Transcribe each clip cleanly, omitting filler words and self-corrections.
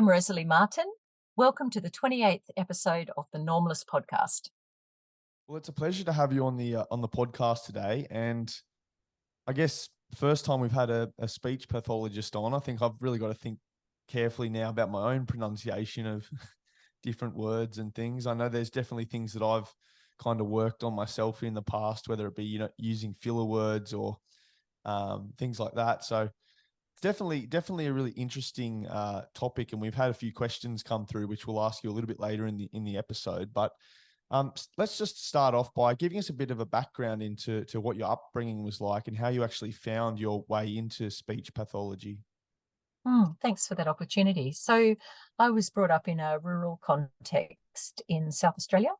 I'm Rosalie Martin. Welcome to the 28th episode of the Normless Podcast. Well, it's a pleasure to have you on the podcast today. And I guess first time we've had a speech pathologist on. I think I've really got to think carefully now about my own pronunciation of different words and things. I know there's definitely things that I've kind of worked on myself in the past, whether it be, using filler words or things like that. So it's definitely a really interesting topic, and we've had a few questions come through, which we'll ask you a little bit later in the episode. But let's just start off by giving us a bit of a background into what your upbringing was like and how you actually found your way into speech pathology. Thanks for that opportunity. So I was brought up in a rural context in South Australia,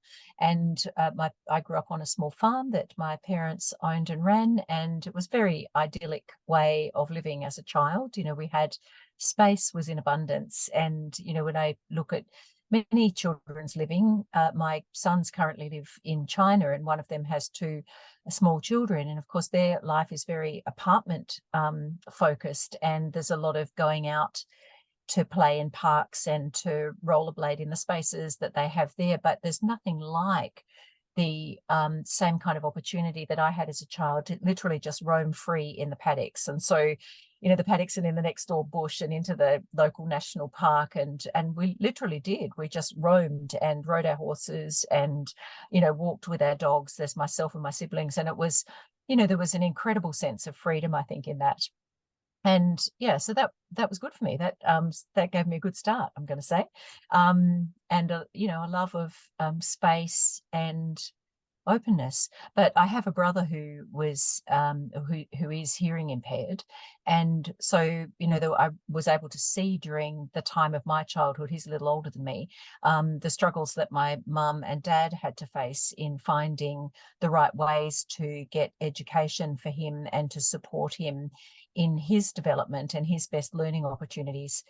and I grew up on a small farm that my parents owned and ran, and it was a very idyllic way of living as a child. We had space was in abundance, and when I look at many children's living, my sons currently live in China, and one of them has two small children, and of course their life is very apartment focused, and there's a lot of going out to play in parks and to rollerblade in the spaces that they have there, but there's nothing like the same kind of opportunity that I had as a child to literally just roam free in the paddocks. And so the paddocks and in the next door bush and into the local national park, and we literally did. We just roamed and rode our horses and walked with our dogs. There's myself and my siblings, and it was there was an incredible sense of freedom, I think, in that. And so that was good for me. That gave me a good start, I'm going to say, and a love of space and openness. But I have a brother who was who is hearing impaired, and so though I was able to see during the time of my childhood, he's a little older than me, the struggles that my mum and dad had to face in finding the right ways to get education for him and to support him in his development and his best learning opportunities,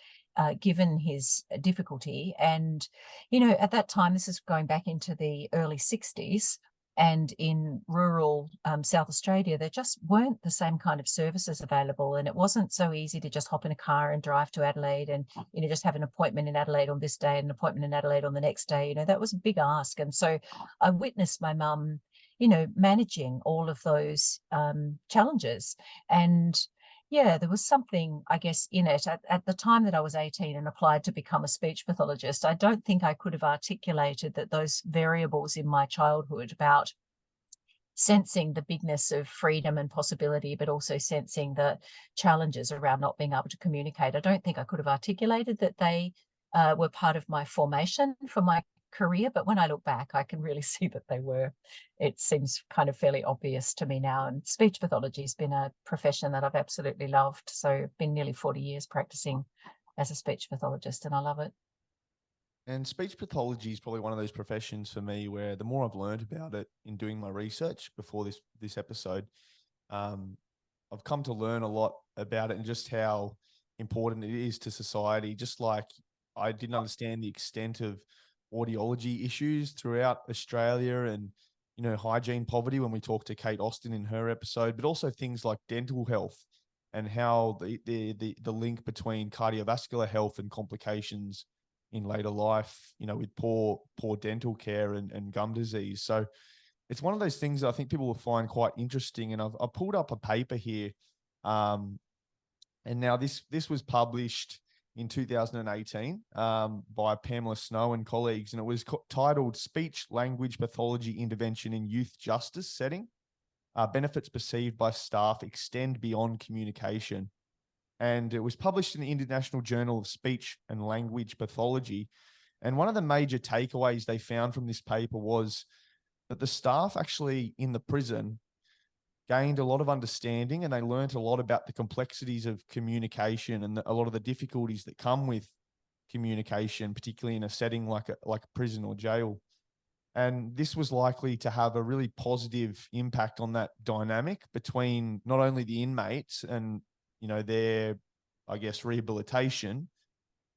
given his difficulty. And at that time, this is going back into the early 60s, and in rural South Australia, there just weren't the same kind of services available. And it wasn't so easy to just hop in a car and drive to Adelaide and, just have an appointment in Adelaide on this day and an appointment in Adelaide on the next day. That was a big ask. And so I witnessed my mum, managing all of those challenges. And there was something, I guess, in it. At the time that I was 18 and applied to become a speech pathologist, I don't think I could have articulated that those variables in my childhood about sensing the bigness of freedom and possibility, but also sensing the challenges around not being able to communicate. I don't think I could have articulated that they were part of my formation for my career, but when I look back, I can really see that they were. It seems kind of fairly obvious to me now. And speech pathology has been a profession that I've absolutely loved. So I've been nearly 40 years practicing as a speech pathologist, and I love it. And speech pathology is probably one of those professions for me where the more I've learned about it in doing my research before this episode, I've come to learn a lot about it and just how important it is to society. Just like I didn't understand the extent of audiology issues throughout Australia and, hygiene poverty when we talked to Kate Austin in her episode, but also things like dental health and how the link between cardiovascular health and complications in later life, with poor dental care and gum disease. So it's one of those things that I think people will find quite interesting. And I've pulled up a paper here. And now this was published in 2018 by Pamela Snow and colleagues, and it was titled Speech Language Pathology Intervention in Youth Justice Setting. Benefits perceived by staff extend beyond communication. And it was published in the International Journal of Speech and Language Pathology. And one of the major takeaways they found from this paper was that the staff actually in the prison gained a lot of understanding, and they learned a lot about the complexities of communication and a lot of the difficulties that come with communication, particularly in a setting like a prison or jail. And this was likely to have a really positive impact on that dynamic between not only the inmates and, their, I guess, rehabilitation,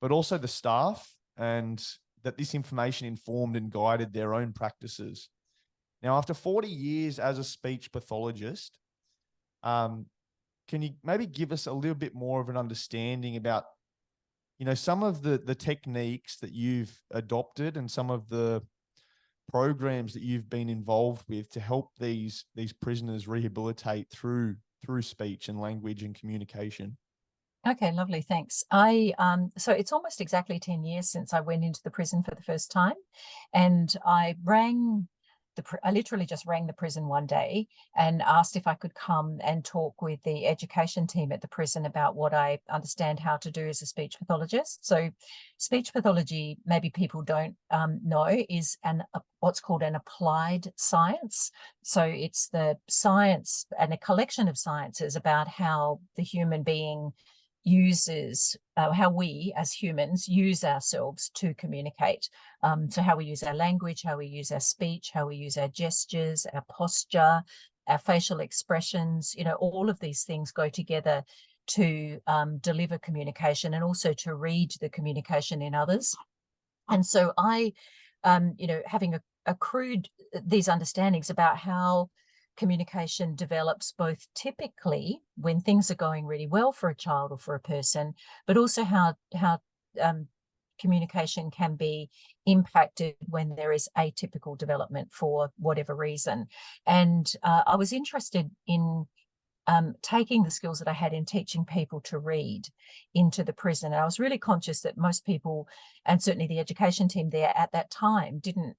but also the staff, and that this information informed and guided their own practices. Now, after 40 years as a speech pathologist, can you maybe give us a little bit more of an understanding about some of the techniques that you've adopted and some of the programs that you've been involved with to help these prisoners rehabilitate through speech and language and communication. Okay, lovely, thanks. So it's almost exactly 10 years since I went into the prison for the first time, and I literally just rang the prison one day and asked if I could come and talk with the education team at the prison about what I understand how to do as a speech pathologist. So speech pathology, maybe people don't know, is what's called an applied science. So it's the science and a collection of sciences about how the human being uses how we as humans use ourselves to communicate. So how we use our language, how we use our speech, how we use our gestures, our posture, our facial expressions, all of these things go together to deliver communication and also to read the communication in others. And so having accrued these understandings about how communication develops both typically when things are going really well for a child or for a person, but also how communication can be impacted when there is atypical development for whatever reason. And I was interested in taking the skills that I had in teaching people to read into the prison. And I was really conscious that most people, and certainly the education team there at that time, didn't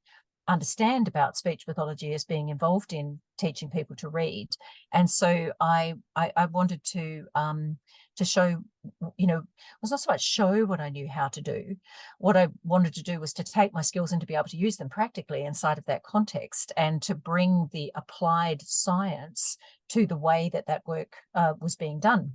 understand about speech pathology as being involved in teaching people to read. And so I wanted to show, it was not so much show what I knew how to do. What I wanted to do was to take my skills and to be able to use them practically inside of that context, and to bring the applied science to the way that work was being done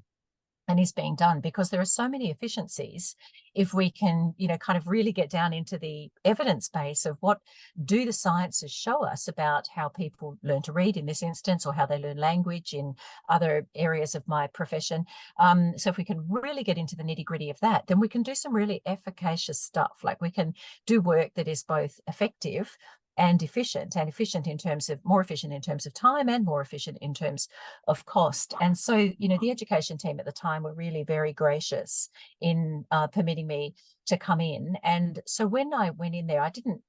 and is being done, because there are so many efficiencies if we can, kind of really get down into the evidence base of what do the sciences show us about how people learn to read in this instance, or how they learn language in other areas of my profession. So if we can really get into the nitty-gritty of that, then we can do some really efficacious stuff. Like we can do work that is both effective and efficient in terms of more efficient in terms of time and more efficient in terms of cost. And so, the education team at the time were really very gracious in permitting me to come in. And so when I went in there, I didn't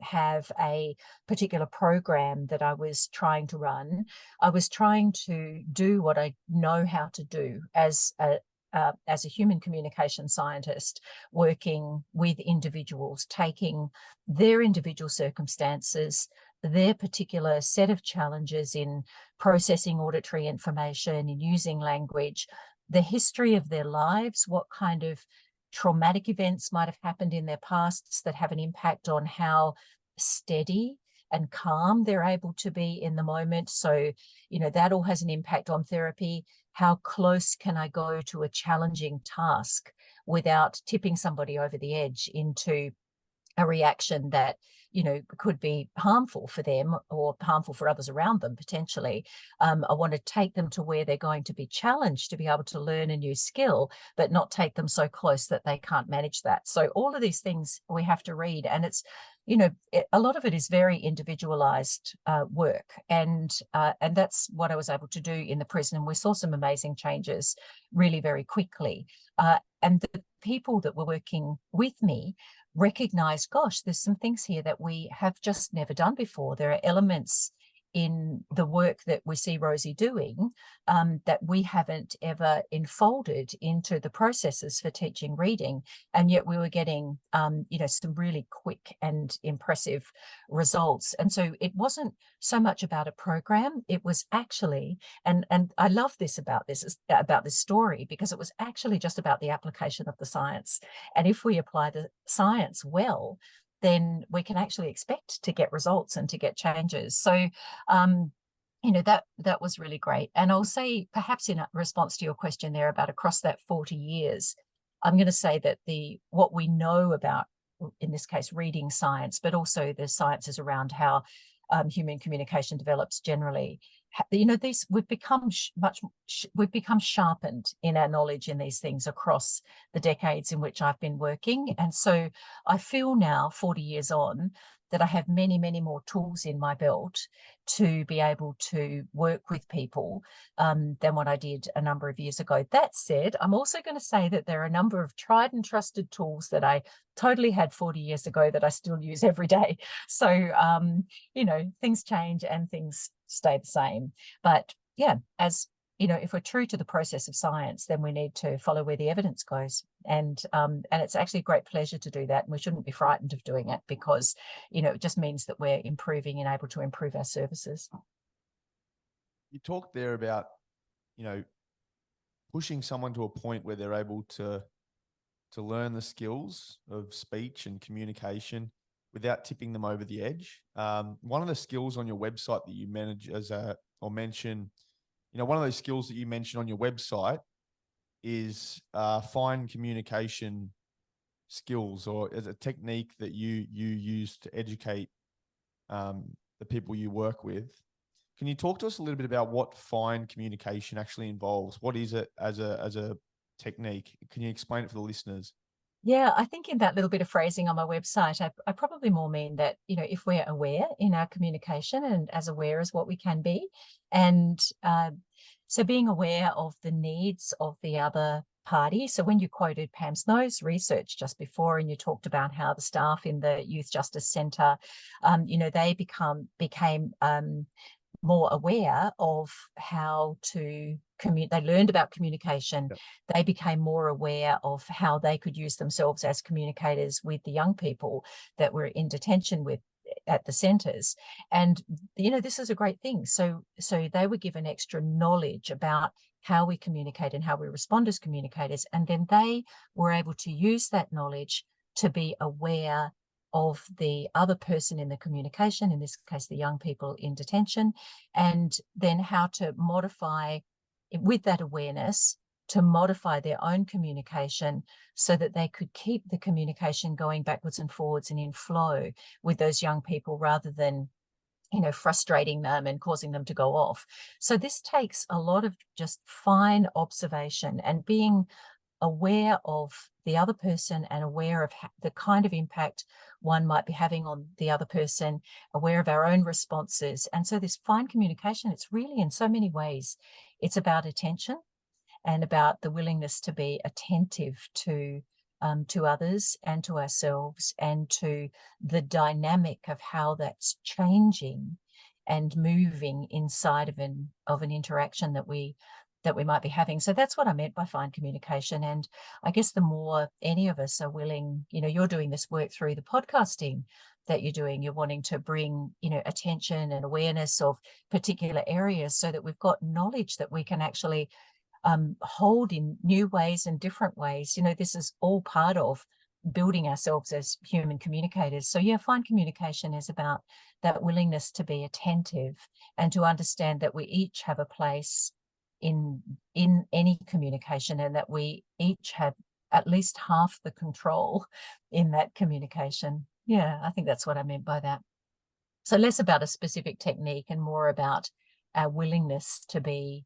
have a particular program that I was trying to run. I was trying to do what I know how to do as a human communication scientist, working with individuals, taking their individual circumstances, their particular set of challenges in processing auditory information, in using language, the history of their lives, what kind of traumatic events might have happened in their pasts that have an impact on how steady and calm they're able to be in the moment. So, that all has an impact on therapy. How close can I go to a challenging task without tipping somebody over the edge into a reaction that, could be harmful for them or harmful for others around them potentially. I want to take them to where they're going to be challenged to be able to learn a new skill, but not take them so close that they can't manage that. So all of these things we have to read, and it's, a lot of it is very individualized work, and that's what I was able to do in the prison. And we saw some amazing changes really very quickly. And the people that were working with me recognize, gosh, there's some things here that we have just never done before. There are elements in the work that we see Rosie doing that we haven't ever enfolded into the processes for teaching reading. And yet we were getting, some really quick and impressive results. And so it wasn't so much about a program. It was actually, and I love this about this story, because it was actually just about the application of the science. And if we apply the science well, then we can actually expect to get results and to get changes. So, that was really great. And I'll say, perhaps in response to your question there about across that 40 years, I'm going to say that what we know about, in this case, reading science, but also the sciences around how human communication develops generally, we've become sharpened in our knowledge in these things across the decades in which I've been working. And so I feel now, 40 years on, that I have many, many more tools in my belt to be able to work with people than what I did a number of years ago. That said, I'm also going to say that there are a number of tried and trusted tools that I totally had 40 years ago that I still use every day. So, things change and things stay the same. But yeah, as if we're true to the process of science, then we need to follow where the evidence goes. And it's actually a great pleasure to do that. And we shouldn't be frightened of doing it because, it just means that we're improving and able to improve our services. You talked there about, pushing someone to a point where they're able to learn the skills of speech and communication without tipping them over the edge. One of the skills on your website that you manage mention, one of those skills that you mentioned on your website is fine communication skills, or as a technique that you use to educate the people you work with. Can you talk to us a little bit about what fine communication actually involves? What is it as a technique? Can you explain it for the listeners? Yeah, I think in that little bit of phrasing on my website, I probably more mean that, if we're aware in our communication and as aware as what we can be. And so being aware of the needs of the other party. So when you quoted Pam Snow's research just before, and you talked about how the staff in the Youth Justice Centre, they became more aware of how to communicate. They learned about communication. Yep. They became more aware of how they could use themselves as communicators with the young people that were in detention with at the centres. And, this is a great thing. So they were given extra knowledge about how we communicate and how we respond as communicators. And then they were able to use that knowledge to be aware of the other person in the communication, in this case, the young people in detention, and then how to modify, with that awareness, to modify their own communication so that they could keep the communication going backwards and forwards and in flow with those young people rather than, frustrating them and causing them to go off. So this takes a lot of just fine observation and being aware of the other person and aware of the kind of impact one might be having on the other person, aware of our own responses. And so this fine communication, it's really in so many ways, it's about attention and about the willingness to be attentive to others and to ourselves and to the dynamic of how that's changing and moving inside of an interaction that we might be having. So that's what I meant by fine communication. And I guess the more any of us are willing, you're doing this work through the podcasting that you're doing, you're wanting to bring, attention and awareness of particular areas so that we've got knowledge that we can actually hold in new ways and different ways. This is all part of building ourselves as human communicators. So yeah, fine communication is about that willingness to be attentive and to understand that we each have a place in any communication, and that we each have at least half the control in that communication. Yeah, I think that's what I meant by that. So less about a specific technique and more about our willingness to be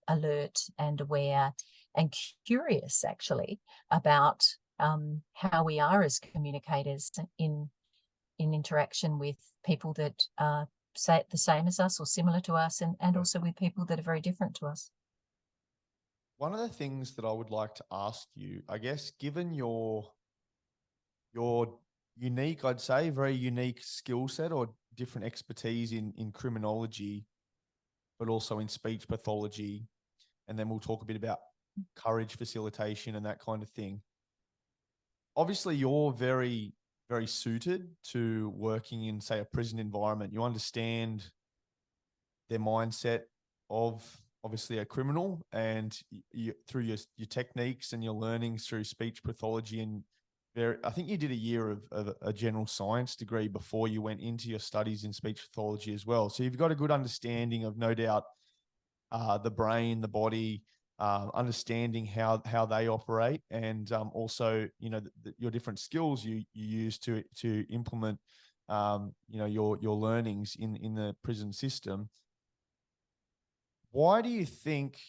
alert and aware and curious, actually, about how we are as communicators in interaction with people that are the same as us or similar to us, and also with people that are very different to us. One of the things that I would like to ask you, I guess, given your unique, I'd say, very unique skill set or different expertise in criminology, but also in speech pathology, and then we'll talk a bit about courage facilitation and that kind of thing. Obviously, you're very, very suited to working in, say, a prison environment. You understand their mindset of obviously a criminal, and through your techniques and your learnings through speech pathology, and I think you did a year of a general science degree before you went into your studies in speech pathology as well. So you've got a good understanding of, no doubt, the brain, the body, understanding how they operate, and also your different skills you use to implement your learnings in the prison system. Why do you think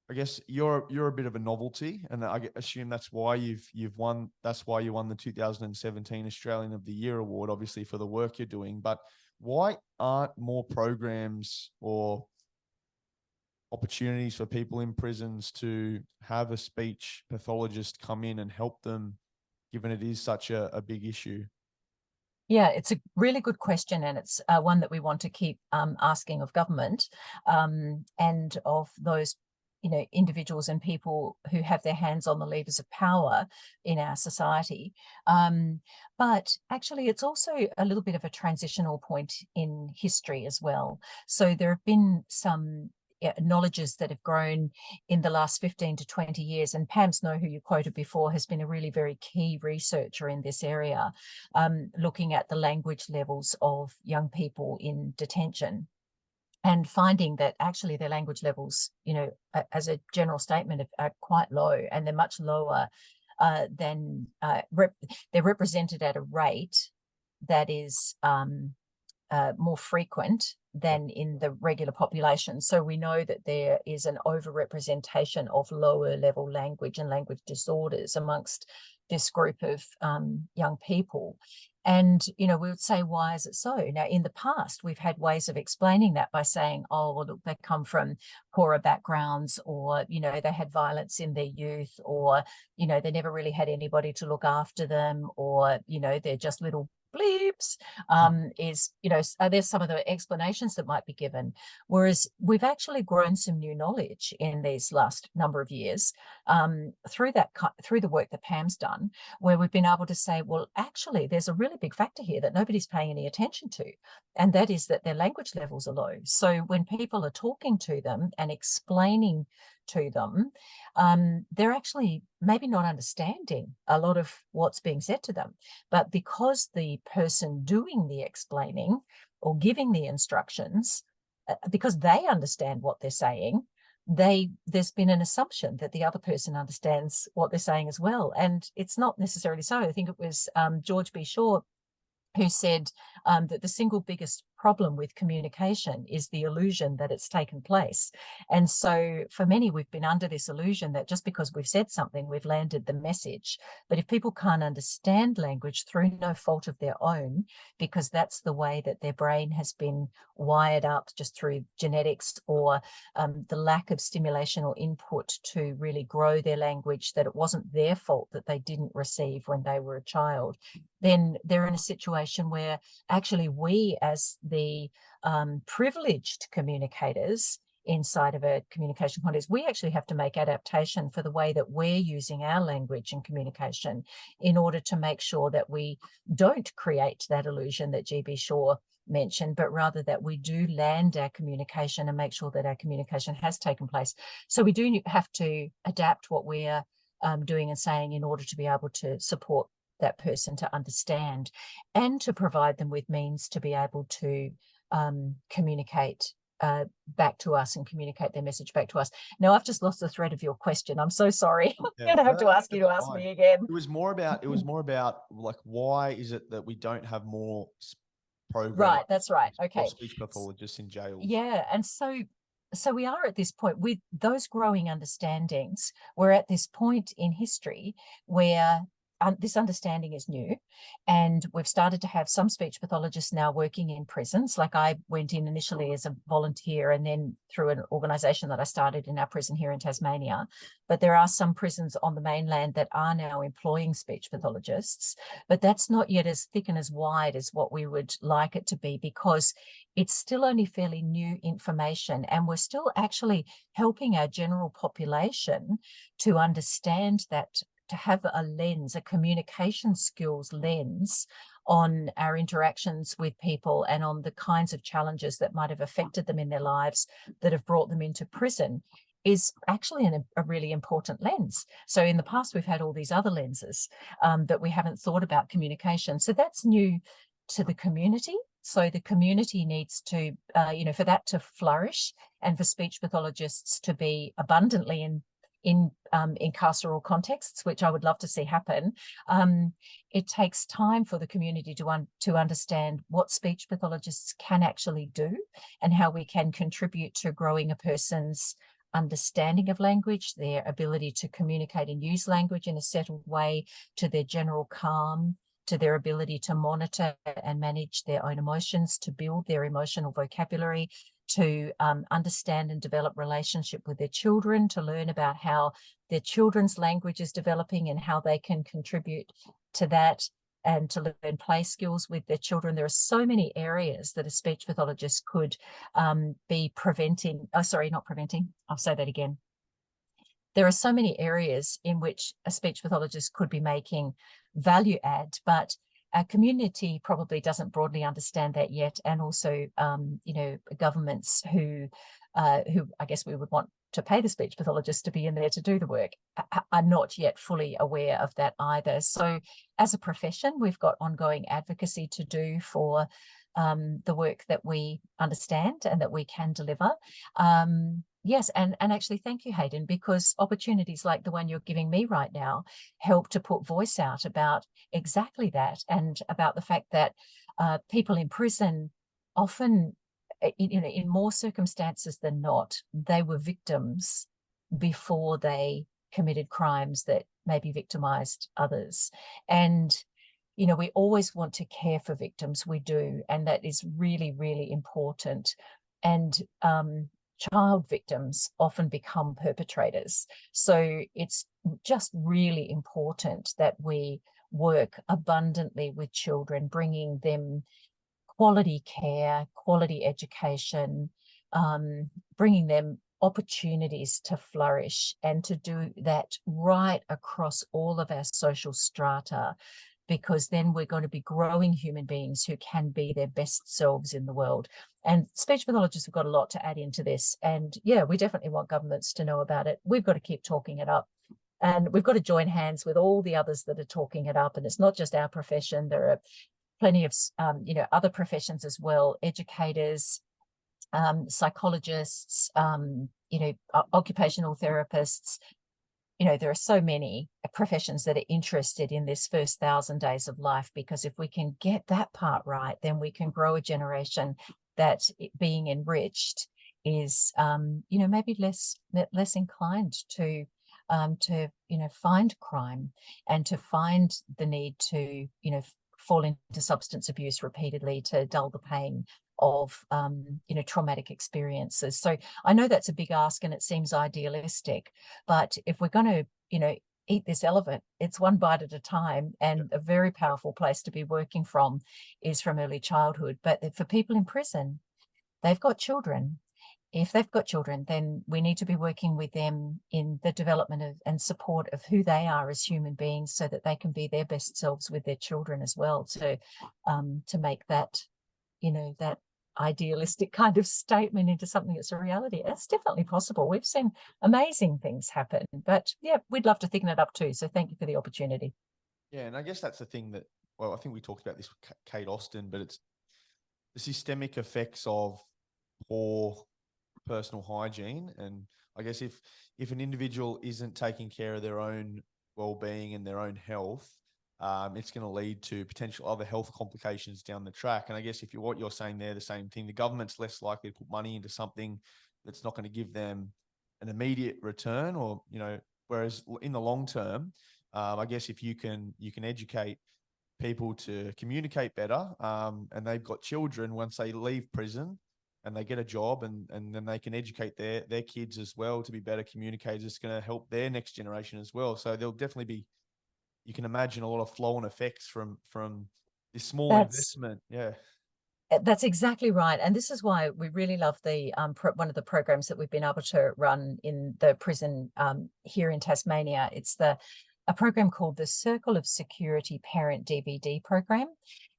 I guess you're a bit of a novelty, and I assume that's why you've won. That's why you won the 2017 Australian of the Year award, obviously for the work you're doing. But why aren't more programs or opportunities for people in prisons to have a speech pathologist come in and help them, given it is such a big issue? Yeah, it's a really good question, and it's one that we want to keep asking of government and of those, individuals and people who have their hands on the levers of power in our society. But actually, it's also a little bit of a transitional point in history as well. So there have been some knowledges that have grown in the last 15 to 20 years. And Pam Snow, who you quoted before, has been a really very key researcher in this area, looking at the language levels of young people in detention and finding that actually their language levels, as a general statement, are quite low, and they're much lower than they're represented at a rate that is more frequent than in the regular population. So we know that there is an overrepresentation of lower level language and language disorders amongst this group of young people. And, we would say, why is it so? Now, in the past, we've had ways of explaining that by saying, oh, well, look, they come from poorer backgrounds, or, they had violence in their youth, or, they never really had anybody to look after them, or, they're just little bleeps. There's some of the explanations that might be given. Whereas we've actually grown some new knowledge in these last number of years through the work that Pam's done, where we've been able to say, well, actually, there's a really big factor here that nobody's paying any attention to, and that is that their language levels are low. So when people are talking to them and explaining to them, they're actually maybe not understanding a lot of what's being said to them. But because the person doing the explaining or giving the instructions, because they understand what they're saying, there's been an assumption that the other person understands what they're saying as well. And it's not necessarily so. I think it was George B. Shaw who said that the single biggest problem with communication is the illusion that it's taken place. And so for many, we've been under this illusion that just because we've said something, we've landed the message. But if people can't understand language through no fault of their own, because that's the way that their brain has been wired up just through genetics, or the lack of stimulation or input to really grow their language, that it wasn't their fault that they didn't receive when they were a child, then they're in a situation where actually we, as the privileged communicators inside of a communication context, we actually have to make adaptation for the way that we're using our language and communication in order to make sure that we don't create that illusion that GB Shaw mentioned, but rather that we do land our communication and make sure that our communication has taken place. So we do have to adapt what we're doing and saying in order to be able to support that person to understand, and to provide them with means to be able to communicate back to us and communicate their message back to us. Now, I've just lost the thread of your question. I'm so sorry. I'm going to have to ask you to ask me again. It was more about like, why is it that we don't have more programs? Right, that's right. Okay. Speech pathologists in jails. Yeah, and so we are at this point with those growing understandings. We're at this point in history where this understanding is new, and we've started to have some speech pathologists now working in prisons. Like, I went in initially as a volunteer and then through an organisation that I started in our prison here in Tasmania. But there are some prisons on the mainland that are now employing speech pathologists, but that's not yet as thick and as wide as what we would like it to be, because it's still only fairly new information, and we're still actually helping our general population to understand that, to have a lens, a communication skills lens on our interactions with people and on the kinds of challenges that might have affected them in their lives that have brought them into prison, is actually a really important lens. So in the past, we've had all these other lenses that we haven't thought about communication. So that's new to the community. So the community needs to, for that to flourish and for speech pathologists to be abundantly in carceral contexts, which I would love to see happen. It takes time for the community to understand what speech pathologists can actually do and how we can contribute to growing a person's understanding of language, their ability to communicate and use language in a settled way, to their general calm, to their ability to monitor and manage their own emotions, to build their emotional vocabulary, to understand and develop relationship with their children, to learn about how their children's language is developing and how they can contribute to that, and to learn play skills with their children. There are so many areas that a speech pathologist could be preventing. Oh, sorry, not preventing. I'll say that again. There are so many areas in which a speech pathologist could be making value add, but our community probably doesn't broadly understand that yet. And also, governments who I guess we would want to pay the speech pathologist to be in there to do the work are not yet fully aware of that either. So as a profession, we've got ongoing advocacy to do for the work that we understand and that we can deliver. Yes, and actually thank you, Hayden, because opportunities like the one you're giving me right now help to put voice out about exactly that, and about the fact that people in prison often, in more circumstances than not, they were victims before they committed crimes that maybe victimized others. And we always want to care for victims, we do, and that is really, really important. And child victims often become perpetrators. So it's just really important that we work abundantly with children, bringing them quality care, quality education, bringing them opportunities to flourish, and to do that right across all of our social strata, because then we're going to be growing human beings who can be their best selves in the world. And speech pathologists have got a lot to add into this. And yeah, we definitely want governments to know about it. We've got to keep talking it up. And we've got to join hands with all the others that are talking it up. And it's not just our profession. There are plenty of, other professions as well, educators, psychologists, occupational therapists. There are so many professions that are interested in this first 1,000 days of life, because if we can get that part right, then we can grow a generation that being enriched is, maybe less inclined to find crime, and to find the need to, fall into substance abuse repeatedly to dull the pain of traumatic experiences. So I know that's a big ask and it seems idealistic, but if we're going to eat this elephant, it's one bite at a time, and a very powerful place to be working from is from early childhood. But for people in prison, they've got children. If they've got children, then we need to be working with them in the development of and support of who they are as human beings, so that they can be their best selves with their children as well, to make that that idealistic kind of statement into something that's a reality. It's definitely possible. We've seen amazing things happen, but yeah, we'd love to thicken it up too. So thank you for the opportunity. Yeah, and I guess that's the thing that, well, I think we talked about this with Kate Austin, but it's the systemic effects of poor personal hygiene. And I guess if an individual isn't taking care of their own well-being and their own health, it's going to lead to potential other health complications down the track. And I guess what you're saying there, the same thing, the government's less likely to put money into something that's not going to give them an immediate return, or, whereas in the long term, I guess if you can educate people to communicate better, and they've got children, once they leave prison and they get a job, and then they can educate their kids as well to be better communicators, it's going to help their next generation as well. So there'll definitely be, you can imagine, a lot of flow-on effects from this small investment. Yeah. That's exactly right. And this is why we really love the one of the programs that we've been able to run in the prison here in Tasmania. It's a program called the Circle of Security Parent DVD program.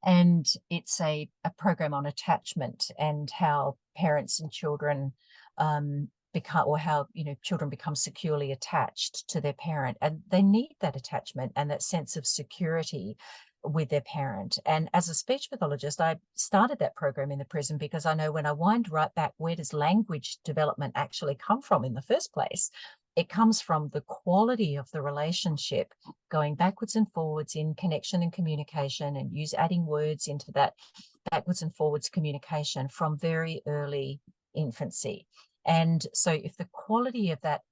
And it's a program on attachment and how parents and children children become securely attached to their parent, and they need that attachment and that sense of security with their parent. And as a speech pathologist, I started that program in the prison because I know, when I wind right back, where does language development actually come from in the first place? It comes from the quality of the relationship, going backwards and forwards in connection and communication, and adding words into that backwards and forwards communication from very early infancy. And so if the quality of that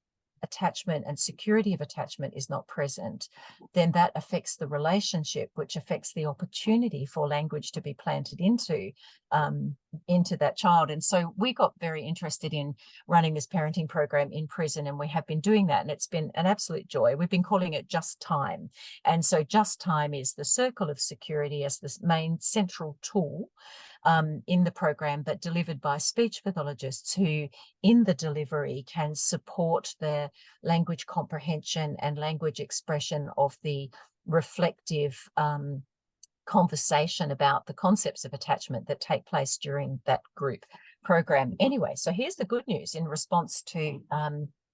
attachment and security of attachment is not present, then that affects the relationship, which affects the opportunity for language to be planted into that child. And so we got very interested in running this parenting program in prison, and we have been doing that, and it's been an absolute joy. We've been calling it Just Time. And so Just Time is the circle of security as this main central tool in the program, but delivered by speech pathologists who, in the delivery, can support the language comprehension and language expression of the reflective conversation about the concepts of attachment that take place during that group program. Anyway, so here's the good news in response to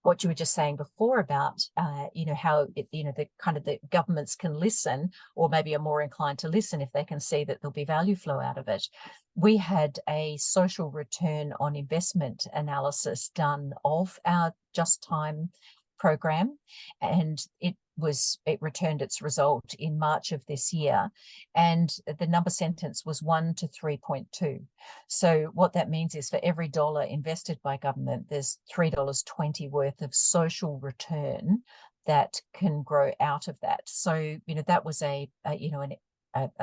what you were just saying before about, how the governments can listen, or maybe are more inclined to listen if they can see that there'll be value flow out of it. We had a social return on investment analysis done of our Just Time program, and it returned its result in March of this year, and the number sentence was 1 to 3.2. So what that means is for every dollar invested by government, there's $3.20 worth of social return that can grow out of that. So that was a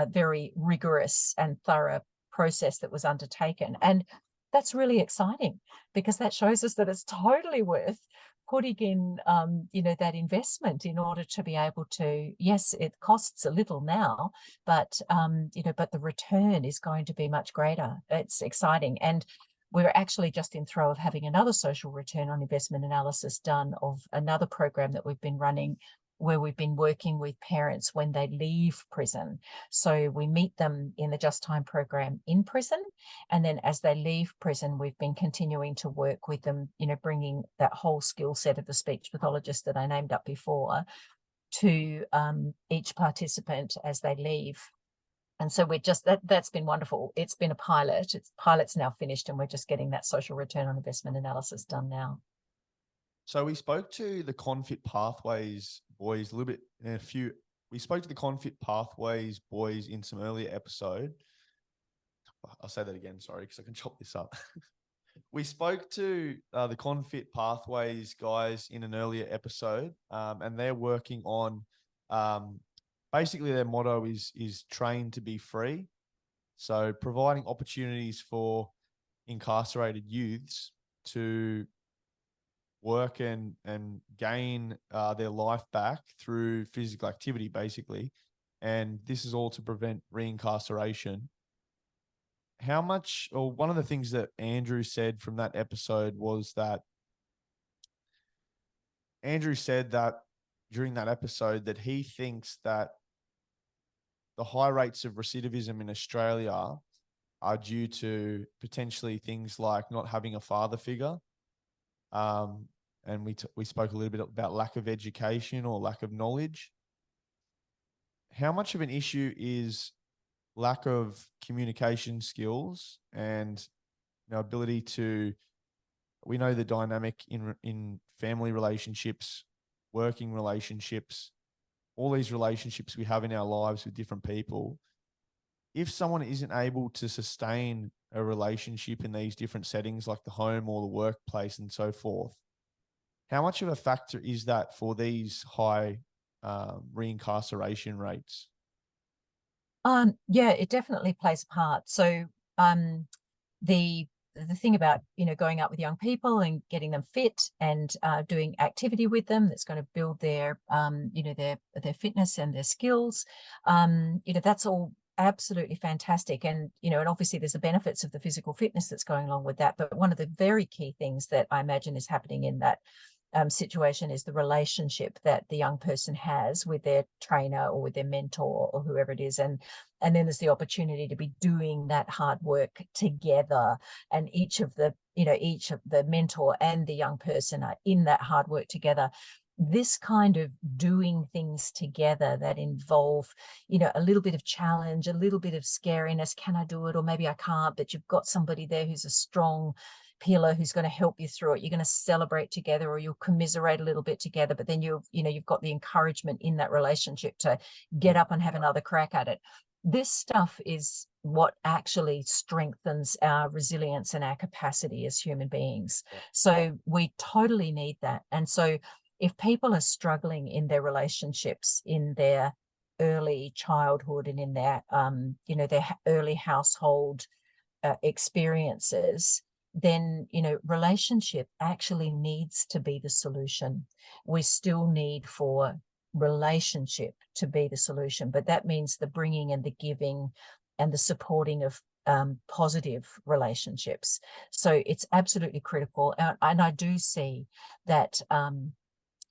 very rigorous and thorough process that was undertaken, and that's really exciting because that shows us that it's totally worth putting in, that investment in order to be able to, yes, it costs a little now, but the return is going to be much greater. It's exciting. And we're actually just in throw of having another social return on investment analysis done of another program that we've been running, where we've been working with parents when they leave prison. So we meet them in the Just Time program in prison, and then as they leave prison, we've been continuing to work with them, bringing that whole skill set of the speech pathologist that I named up before to each participant as they leave. And so we're just, that's been wonderful. It's been a pilot. Pilot's now finished, and we're just getting that social return on investment analysis done now. So we spoke to the Confit Pathways boys a little bit we spoke to the Confit Pathways boys in some earlier episode. I'll say that again, sorry, because I can chop this up. We spoke to the Confit Pathways guys in an earlier episode, and they're working on, basically their motto is train to be free. So providing opportunities for incarcerated youths to work and gain their life back through physical activity, basically. And this is all to prevent reincarceration. One of the things that Andrew said from that episode was that Andrew said that during that episode that he thinks that the high rates of recidivism in Australia are due to potentially things like not having a father figure. And we spoke a little bit about lack of education or lack of knowledge. How much of an issue is lack of communication skills and ability to, we know the dynamic in family relationships, working relationships, all these relationships we have in our lives with different people. If someone isn't able to sustain a relationship in these different settings like the home or the workplace and so forth, how much of a factor is that for these high reincarceration rates? Yeah, it definitely plays a part. So the thing about going out with young people and getting them fit and doing activity with them that's going to build their their fitness and their skills, that's all absolutely fantastic. And and obviously there's the benefits of the physical fitness that's going along with that. But one of the very key things that I imagine is happening in that situation is the relationship that the young person has with their trainer or with their mentor or whoever it is, and then there's the opportunity to be doing that hard work together, and each of the mentor and the young person are in that hard work together. This kind of doing things together that involve a little bit of challenge, a little bit of scariness, can I do it, or maybe I can't, but you've got somebody there who's a strong pillar who's going to help you through it. You're going to celebrate together, or you'll commiserate a little bit together, but then you've got the encouragement in that relationship to get up and have another crack at it. this stuff is what actually strengthens our resilience and our capacity as human beings. Yeah. So we totally need that. And so if people are struggling in their relationships, in their early childhood and in their, their early household experiences, then, relationship actually needs to be the solution. We still need for relationship to be the solution, but that means the bringing and the giving and the supporting of positive relationships. So it's absolutely critical. And I do see that,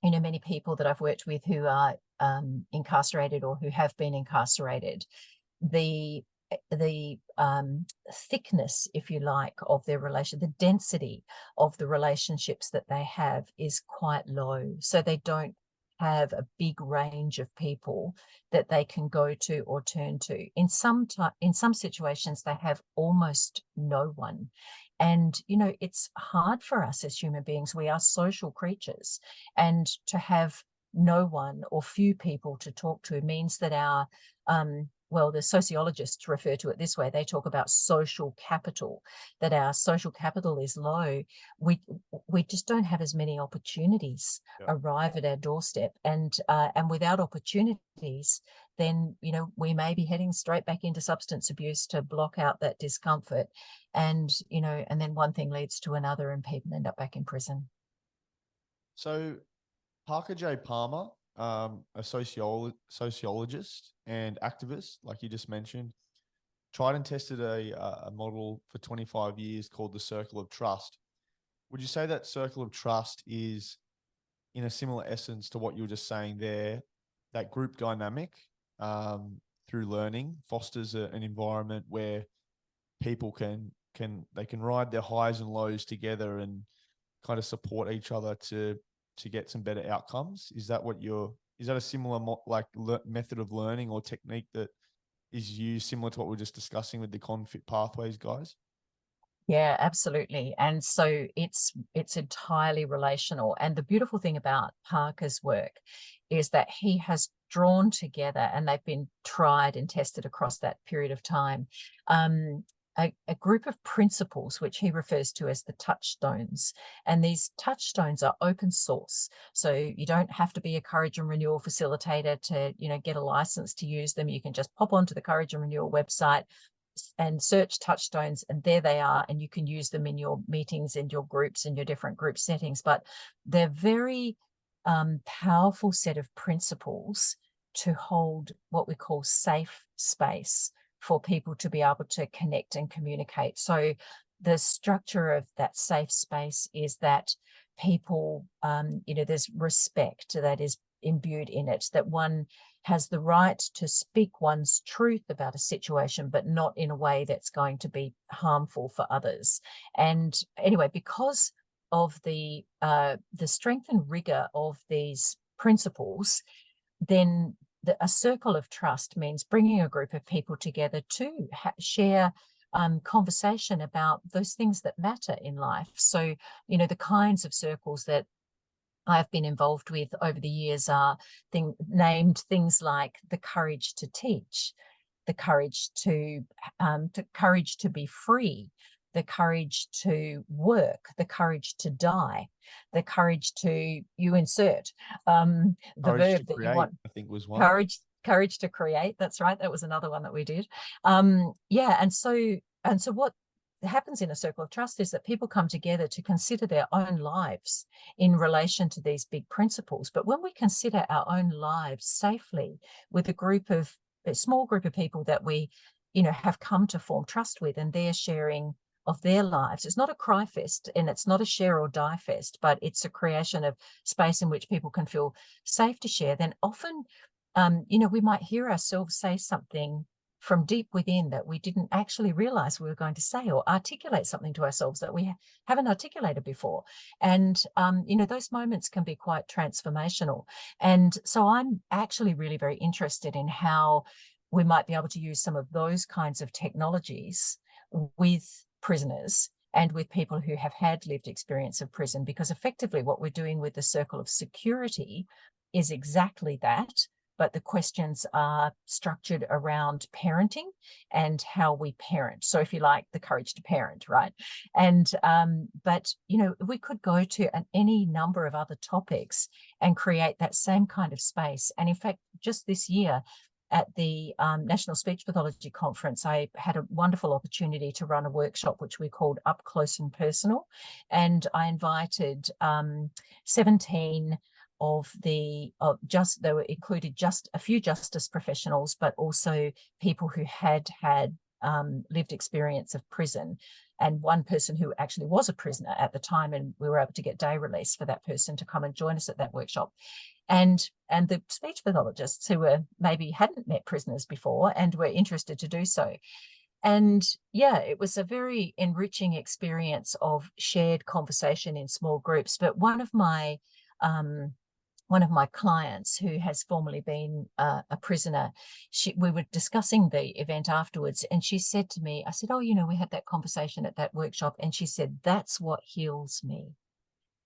many people that I've worked with who are incarcerated or who have been incarcerated, the thickness, if you like, of their relation, the density of the relationships that they have is quite low. So they don't have a big range of people that they can go to or turn to. In some situations, they have almost no one. And, it's hard for us as human beings. We are social creatures, and to have no one or few people to talk to means that our the sociologists refer to it this way. They talk about social capital, that our social capital is low. We just don't have as many opportunities arrive at our doorstep, and without opportunities, then we may be heading straight back into substance abuse to block out that discomfort, and and then one thing leads to another, and people end up back in prison. So Parker J. Palmer, a sociologist and activist, like you just mentioned, tried and tested a model for 25 years called the circle of trust. Would you say that circle of trust is, in a similar essence to what you were just saying there, that group dynamic through learning fosters an environment where people can ride their highs and lows together and kind of support each other to get some better outcomes? Is that a similar method of learning or technique that is used similar to what we we're just discussing with the confit pathways guys? Yeah, absolutely. And so it's entirely relational. And the beautiful thing about Parker's work is that he has drawn together, and they've been tried and tested across that period of time, a group of principles, which he refers to as the touchstones. And these touchstones are open source. So you don't have to be a Courage and Renewal facilitator to, get a license to use them. You can just pop onto the Courage and Renewal website and search touchstones, and there they are, and you can use them in your meetings and your groups and your different group settings. But they're very powerful set of principles to hold what we call safe space for people to be able to connect and communicate. So the structure of that safe space is that people, there's respect that is imbued in it, that one has the right to speak one's truth about a situation, but not in a way that's going to be harmful for others. And anyway, because of the strength and rigor of these principles, then a circle of trust means bringing a group of people together to share conversation about those things that matter in life. So, the kinds of circles that I've been involved with over the years are named things like the courage to teach, the courage to be free, the courage to work, the courage to die, the courage to insert the verb that you want. I think was one. Courage to create. That's right. That was another one that we did. And so what happens in a circle of trust is that people come together to consider their own lives in relation to these big principles. But when we consider our own lives safely with a small group of people that we, have come to form trust with, and they're sharing of their lives, it's not a cry fest and it's not a share or die fest, but it's a creation of space in which people can feel safe to share. Then often, we might hear ourselves say something from deep within that we didn't actually realize we were going to say, or articulate something to ourselves that we haven't articulated before. And, those moments can be quite transformational. And so I'm actually really very interested in how we might be able to use some of those kinds of technologies with prisoners and with people who have had lived experience of prison, because effectively what we're doing with the circle of security is exactly that. We're bringing but the questions are structured around parenting and how we parent. So if you like, the courage to parent, right? And but we could go to any number of other topics and create that same kind of space. And in fact, just this year at the National Speech Pathology Conference, I had a wonderful opportunity to run a workshop which we called Up Close and Personal. And I invited 17 of they were included just a few justice professionals, but also people who had lived experience of prison, and one person who actually was a prisoner at the time, and we were able to get day release for that person to come and join us at that workshop. And the speech pathologists who maybe hadn't met prisoners before and were interested to do so. And yeah, it was a very enriching experience of shared conversation in small groups. But one of my clients who has formerly been a prisoner, we were discussing the event afterwards, and she said to me, I said, oh, we had that conversation at that workshop. And she said, that's what heals me.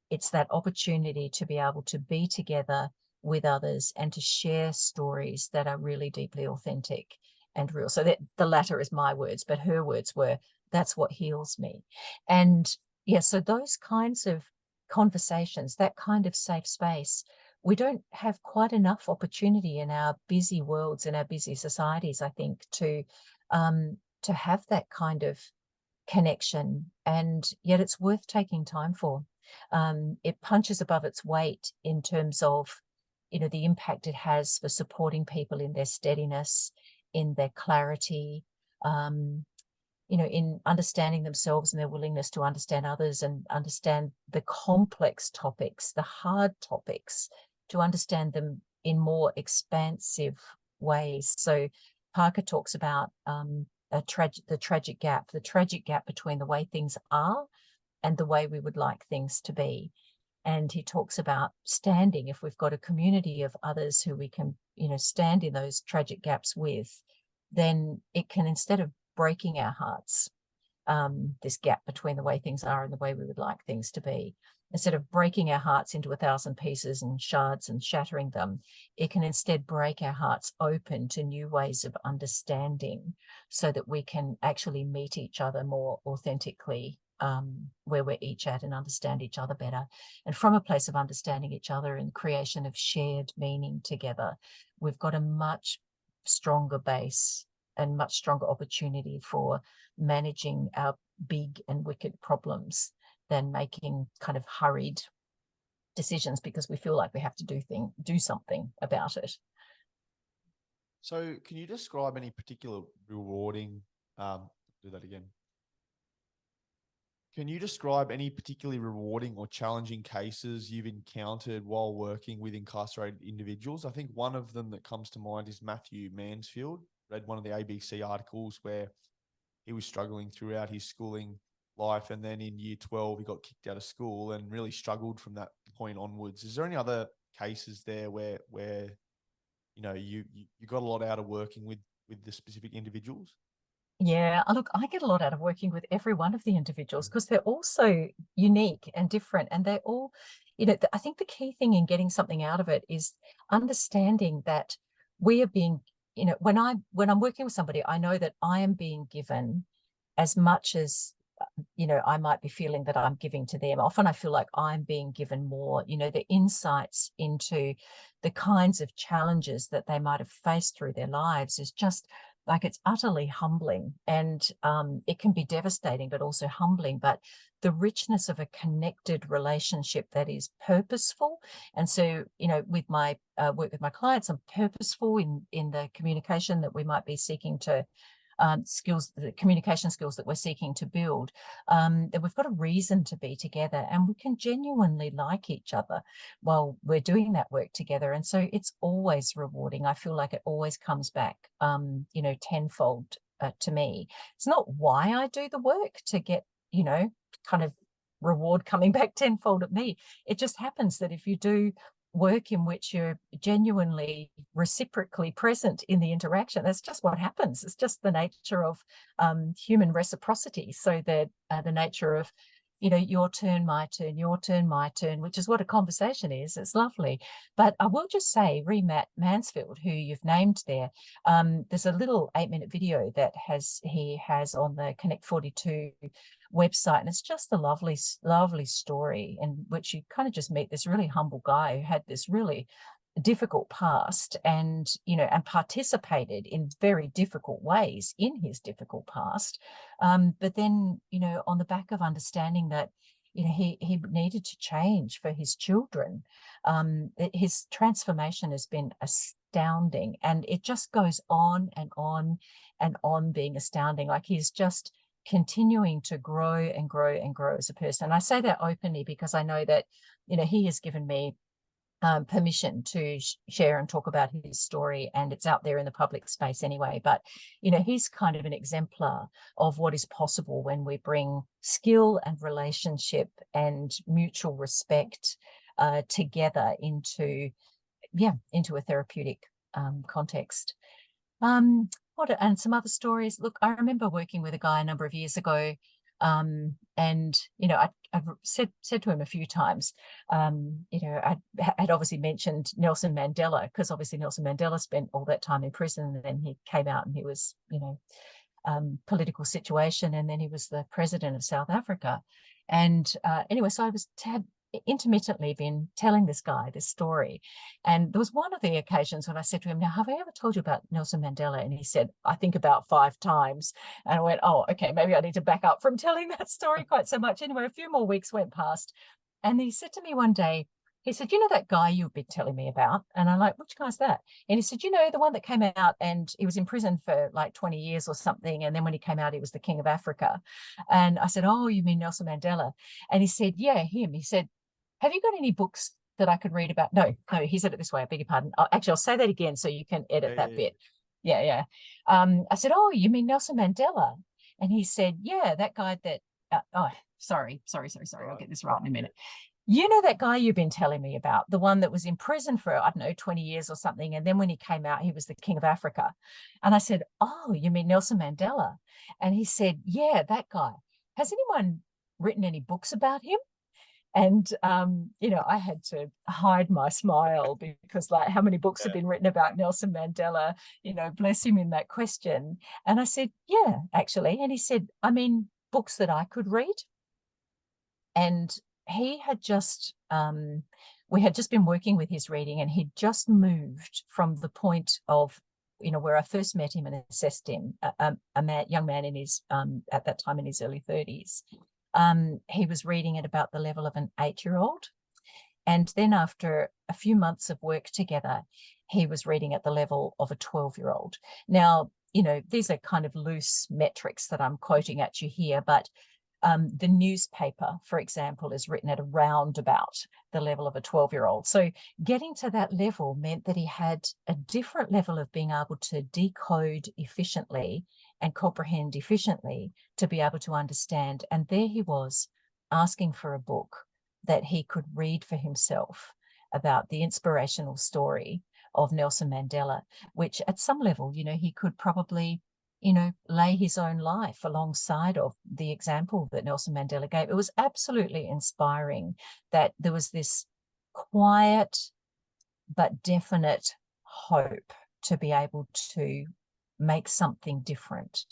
It's that opportunity to be able to be together with others and to share stories that are really deeply authentic and real. So that the latter is my words, but her words were, that's what heals me. And yeah, so those kinds of conversations, that kind of safe space, we don't have quite enough opportunity in our busy worlds, in our busy societies, I think, to have that kind of connection. And yet it's worth taking time for. It punches above its weight in terms of, the impact it has for supporting people in their steadiness, in their clarity, in understanding themselves and their willingness to understand others and understand the complex topics, the hard topics, to understand them in more expansive ways. So Parker talks about the tragic gap between the way things are and the way we would like things to be. And he talks about standing. If we've got a community of others who we can, stand in those tragic gaps with, then it can, instead of breaking our hearts, this gap between the way things are and the way we would like things to be, instead of breaking our hearts into 1,000 pieces and shards and shattering them, it can instead break our hearts open to new ways of understanding so that we can actually meet each other more authentically, where we're each at, and understand each other better. And from a place of understanding each other and creation of shared meaning together, we've got a much stronger base and much stronger opportunity for managing our big and wicked problems than making kind of hurried decisions because we feel like we have to do something about it. So can you describe any particular rewarding, do that again. Can you describe any particularly rewarding or challenging cases you've encountered while working with incarcerated individuals? I think one of them that comes to mind is Matthew Mansfield. Read one of the ABC articles where he was struggling throughout his schooling life, and then in year 12 he got kicked out of school and really struggled from that point onwards. Is there any other cases there where you got a lot out of working with the specific individuals? Yeah, look, I get a lot out of working with every one of the individuals because they're all so unique and different, and they're all, I think the key thing in getting something out of it is understanding that we are being, when I'm working with somebody, I know that I am being given as much as I might be feeling that I'm giving to them. Often I feel like I'm being given more, the insights into the kinds of challenges that they might have faced through their lives is just like, it's utterly humbling, and it can be devastating, but also humbling. But the richness of a connected relationship that is purposeful. And so, with my work with my clients, I'm purposeful in the communication that we might be seeking to the communication skills that we're seeking to build, that we've got a reason to be together and we can genuinely like each other while we're doing that work together. And so it's always rewarding. I feel like it always comes back, tenfold to me. It's not why I do the work to get, kind of reward coming back tenfold at me. It just happens that if you do work in which you're genuinely reciprocally present in the interaction, that's just what happens. It's just the nature of human reciprocity. So the nature of your turn, my turn, your turn, my turn, which is what a conversation is. It's lovely. But I will just say, Matt Mansfield, who you've named there, there's a little 8-minute video that he has on the Connect 42 website, and it's just a lovely, lovely story in which you kind of just meet this really humble guy who had this really difficult past and participated in very difficult ways in his difficult past, but then on the back of understanding that he needed to change for his children. His transformation has been astounding, and it just goes on and on and on being astounding. Like, he's just continuing to grow and grow and grow as a person. I say that openly because I know that he has given me permission to share and talk about his story, and it's out there in the public space anyway. But he's kind of an exemplar of what is possible when we bring skill and relationship and mutual respect together into a therapeutic context. And some other stories. Look, I remember working with a guy a number of years ago, and I've said to him a few times, I had obviously mentioned Nelson Mandela, because obviously Nelson Mandela spent all that time in prison, and then he came out and he was, political situation, and then he was the president of South Africa. And anyway, so I had intermittently been telling this guy this story, and there was one of the occasions when I said to him, "Now, have I ever told you about Nelson Mandela?" And he said, "I think about 5 times." And I went, "Oh, okay, maybe I need to back up from telling that story quite so much." Anyway, a few more weeks went past, and he said to me one day, he said, "You know that guy you've been telling me about?" And I'm like, "Which guy's that?" And he said, "The one that came out and he was in prison for like 20 years or something, and then when he came out, he was the king of Africa." And I said, "Oh, you mean Nelson Mandela?" And he said, "Yeah, him." He said, "Have you got any books that I could read about?" No, he said it this way. I beg your pardon. I'll say that again so you can edit that bit. Yeah. I said, "Oh, you mean Nelson Mandela?" And he said, "Yeah, that guy that." Sorry. I'll get this right in a minute. "You know that guy you've been telling me about, the one that was in prison for, I don't know, 20 years or something, and then when he came out, he was the king of Africa." And I said, "Oh, you mean Nelson Mandela?" And he said, "Yeah, that guy. Has anyone written any books about him?" And, I had to hide my smile because, like, how many books have been written about Nelson Mandela, bless him, in that question. And I said, "Yeah, actually." And he said, "I mean, books that I could read." And he had just, we had just been working with his reading, and he'd just moved from the point of, where I first met him and assessed him, young man in his, at that time in his early 30s. He was reading at about the level of an 8-year-old. And then after a few months of work together, he was reading at the level of a 12-year-old. Now, these are kind of loose metrics that I'm quoting at you here, but the newspaper, for example, is written at around about the level of a 12-year-old. So getting to that level meant that he had a different level of being able to decode efficiently and comprehend efficiently to be able to understand. And there he was, asking for a book that he could read for himself about the inspirational story of Nelson Mandela, which at some level, he could probably lay his own life alongside of the example that Nelson Mandela gave. It was absolutely inspiring that there was this quiet but definite hope to be able to make something different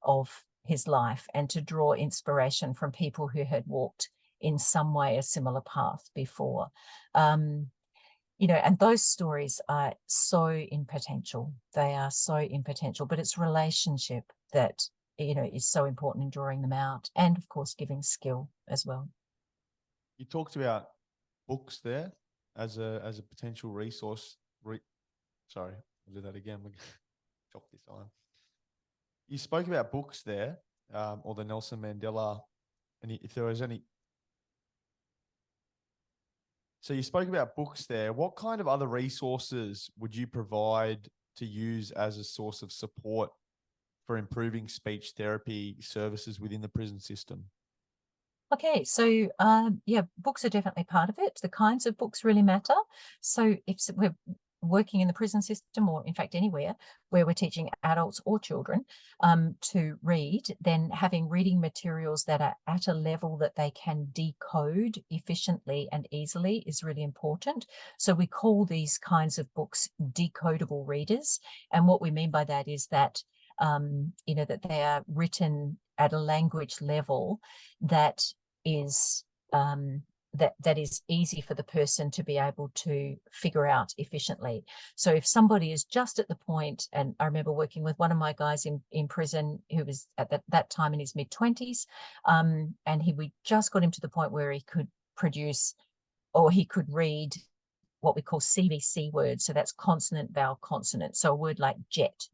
of his life and to draw inspiration from people who had walked in some way a similar path before. And those stories are so in potential. They are so in potential, but it's relationship that, is so important in drawing them out, and of course, giving skill as well. You talked about books there as a potential resource. Sorry, I'll do that again. Chop this on. You spoke about books there, or the Nelson Mandela, and if there was any. So you spoke about books there. What kind of other resources would you provide to use as a source of support for improving speech therapy services within the prison system? Okay, so books are definitely part of it. The kinds of books really matter. So if we're working in the prison system, or in fact anywhere where we're teaching adults or children to read, then having reading materials that are at a level that they can decode efficiently and easily is really important. So we call these kinds of books decodable readers. And what we mean by that is that, that they are written at a language level that is that is easy for the person to be able to figure out efficiently. So if somebody is just at the point, and I remember working with one of my guys in prison who was at that time in his mid-20s, and we just got him to the point where he could produce, or he could read, what we call CVC words. So that's consonant, vowel, consonant. So a word like jet,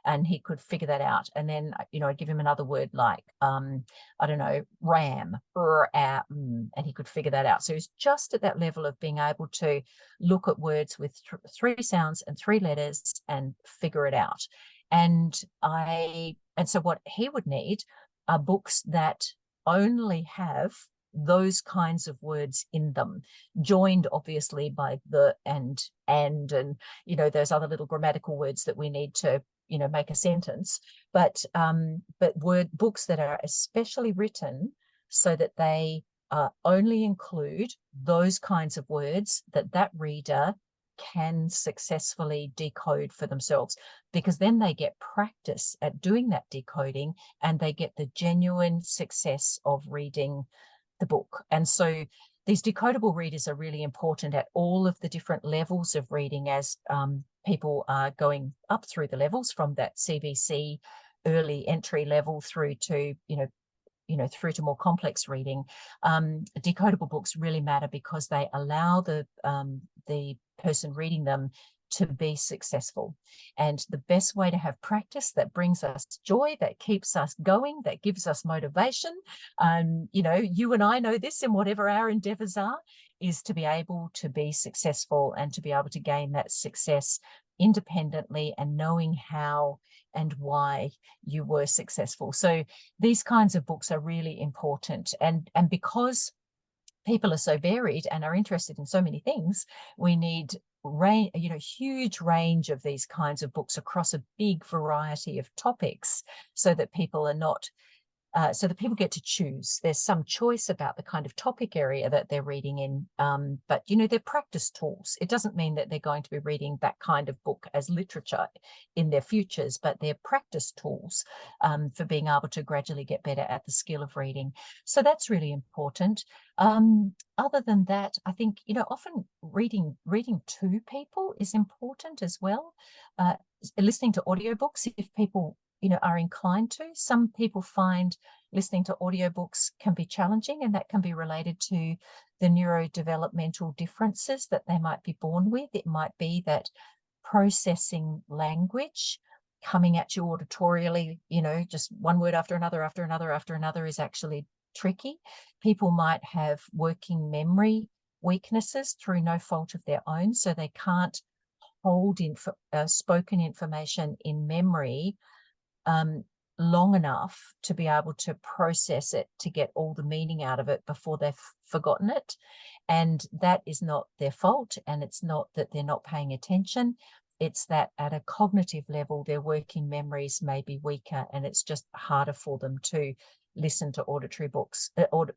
and he could figure that out. And then, I'd give him another word like, I don't know, ram, and he could figure that out. So he's just at that level of being able to look at words with three sounds and three letters and figure it out. And so what he would need are books that only have those kinds of words in them, joined obviously by the and those other little grammatical words that we need to make a sentence, but books that are especially written so that they only include those kinds of words that reader can successfully decode for themselves, because then they get practice at doing that decoding and they get the genuine success of reading the book. And so these decodable readers are really important at all of the different levels of reading, as people are going up through the levels from that CVC early entry level through to through to more complex reading. Decodable books really matter because they allow the person reading them to be successful. And the best way to have practice that brings us joy, that keeps us going, that gives us motivation, you and I know this in whatever our endeavors are, is to be able to be successful and to be able to gain that success independently and knowing how and why you were successful. So these kinds of books are really important. And because people are so varied and are interested in so many things, we need huge range of these kinds of books across a big variety of topics, so that people are not so that people get to choose. There's some choice about the kind of topic area that they're reading in, but they're practice tools. It doesn't mean that they're going to be reading that kind of book as literature in their futures, but they're practice tools for being able to gradually get better at the skill of reading. So that's really important. Other than that, I think often reading to people is important as well. Listening to audiobooks, if people are inclined to. Some people find listening to audiobooks can be challenging, and that can be related to the neurodevelopmental differences that they might be born with. It might be that processing language coming at you auditorially, just one word after another is actually tricky. People might have working memory weaknesses through no fault of their own, so they can't hold spoken information in memory long enough to be able to process it, to get all the meaning out of it before they've forgotten it. And that is not their fault, and it's not that they're not paying attention. It's that at a cognitive level, their working memories may be weaker, and it's just harder for them to listen to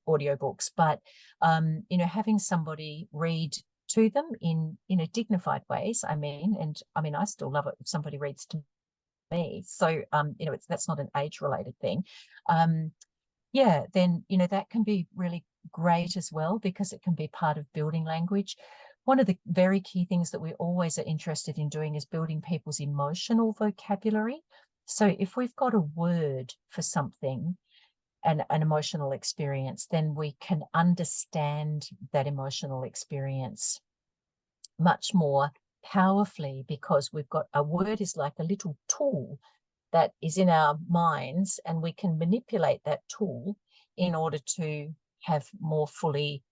audio books. But having somebody read to them in dignified ways, I still love it if somebody reads to me. So that's not an age-related thing. Then that can be really great as well, because it can be part of building language. One of the very key things that we always are interested in doing is building people's emotional vocabulary. So if we've got a word for something, an emotional experience, then we can understand that emotional experience much more powerfully, because we've got a word is like a little tool that is in our minds, and we can manipulate that tool in order to have more fully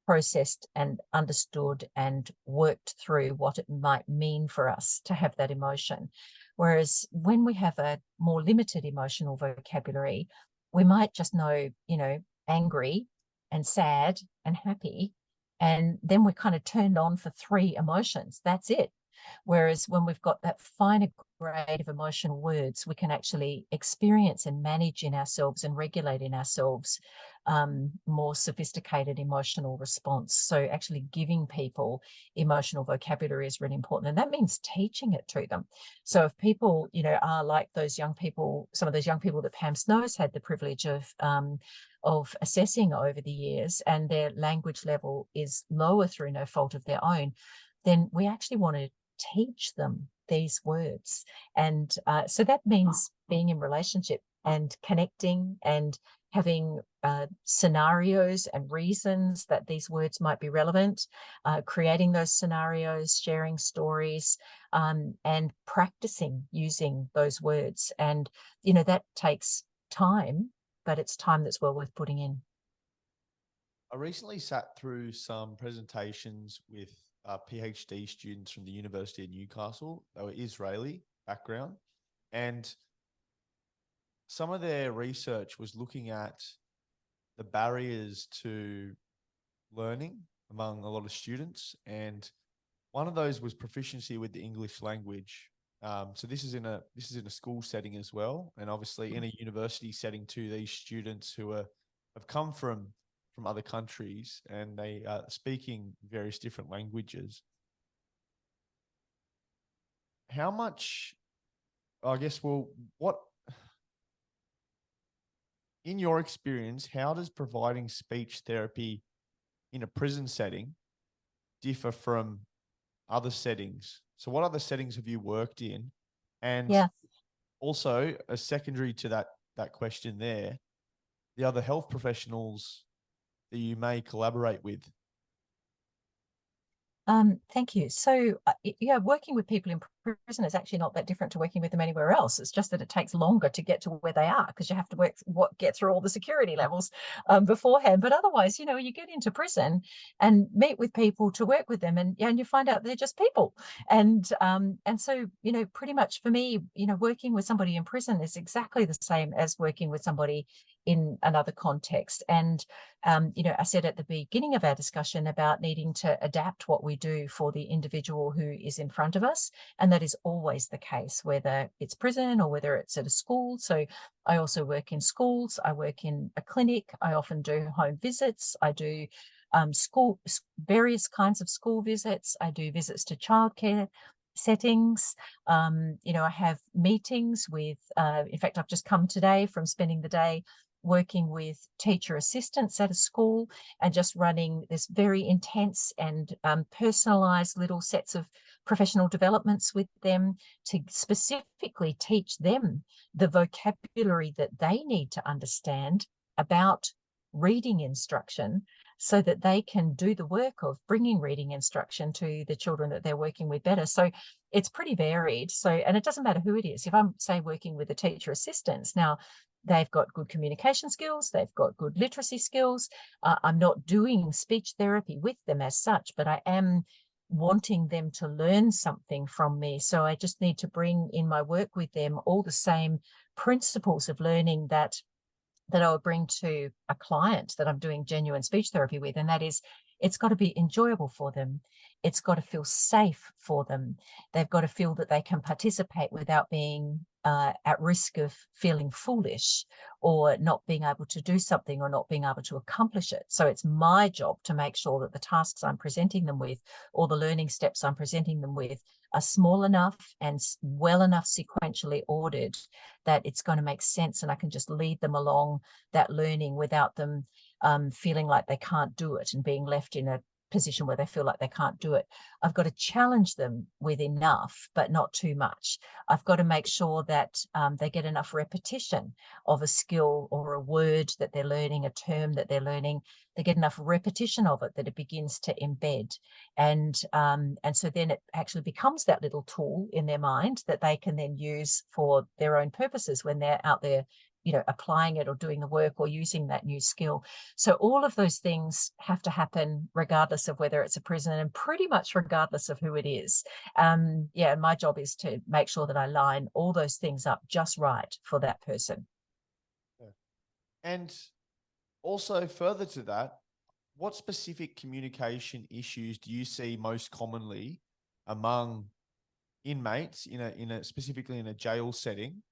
processed and understood and worked through what it might mean for us to have that emotion. Whereas when we have a more limited emotional vocabulary, we might just know, angry and sad and happy, And then we're kind of turned on for 3 emotions. That's it. Whereas when we've got that finer grade of emotional words, we can actually experience and manage in ourselves and regulate in ourselves more sophisticated emotional response. So actually giving people emotional vocabulary is really important. And that means teaching it to them. So if people, are like those young people, some of those young people that Pam Snow's had the privilege of assessing over the years, and their language level is lower through no fault of their own, then we actually want to teach them these words. And so that means being in relationship and connecting and having scenarios and reasons that these words might be relevant, creating those scenarios, sharing stories, and practicing using those words. And, that takes time, but it's time that's well worth putting in. I recently sat through some presentations with PhD students from the University of Newcastle. They were Israeli background, and some of their research was looking at the barriers to learning among a lot of students, and one of those was proficiency with the English language. So this is in a school setting as well, and obviously in a university setting too. These students who have come from other countries, and they are speaking various different languages. How much, I guess, well, what, in your experience, how does providing speech therapy in a prison setting differ from other settings? So what other settings have you worked in? And Yeah. also, a secondary to that question there, the other health professionals that you may collaborate with. Thank you. So, working with people in prison is actually not that different to working with them anywhere else. It's just that it takes longer to get to where they are, because you have to get through all the security levels beforehand. But otherwise, you get into prison and meet with people to work with them, and you find out they're just people. And so, pretty much for me, working with somebody in prison is exactly the same as working with somebody in another context. And I said at the beginning of our discussion about needing to adapt what we do for the individual who is in front of us. And that is always the case, whether it's prison or whether it's at a school. So I also work in schools. I work in a clinic. I often do home visits. I do various kinds of school visits. I do visits to childcare settings. I have meetings with, in fact, I've just come today from spending the day working with teacher assistants at a school and just running this very intense and personalised little sets of professional developments with them to specifically teach them the vocabulary that they need to understand about reading instruction, so that they can do the work of bringing reading instruction to the children that they're working with better. So it's pretty varied. So, and it doesn't matter who it is. If I'm, say, working with the teacher assistants, now they've got good communication skills, they've got good literacy skills. I'm not doing speech therapy with them as such, but I am wanting them to learn something from me. So I just need to bring in my work with them all the same principles of learning that I would bring to a client that I'm doing genuine speech therapy with. And that is, it's got to be enjoyable for them. It's got to feel safe for them. They've got to feel that they can participate without being at risk of feeling foolish or not being able to do something or not being able to accomplish it. So it's my job to make sure that the tasks I'm presenting them with, or the learning steps I'm presenting them with, are small enough and well enough sequentially ordered that it's going to make sense, and I can just lead them along that learning without them feeling like they can't do it and being left in a position where they feel like they can't do it. I've got to challenge them with enough, but not too much. I've got to make sure that they get enough repetition of a skill or a word that they're learning, a term that they're learning. They get enough repetition of it that it begins to embed. And so then it actually becomes that little tool in their mind that they can then use for their own purposes when they're out there, applying it or doing the work or using that new skill. So all of those things have to happen regardless of whether it's a prison, and pretty much regardless of who it is. And my job is to make sure that I line all those things up just right for that person. And also further to that, what specific communication issues do you see most commonly among inmates specifically in a jail setting,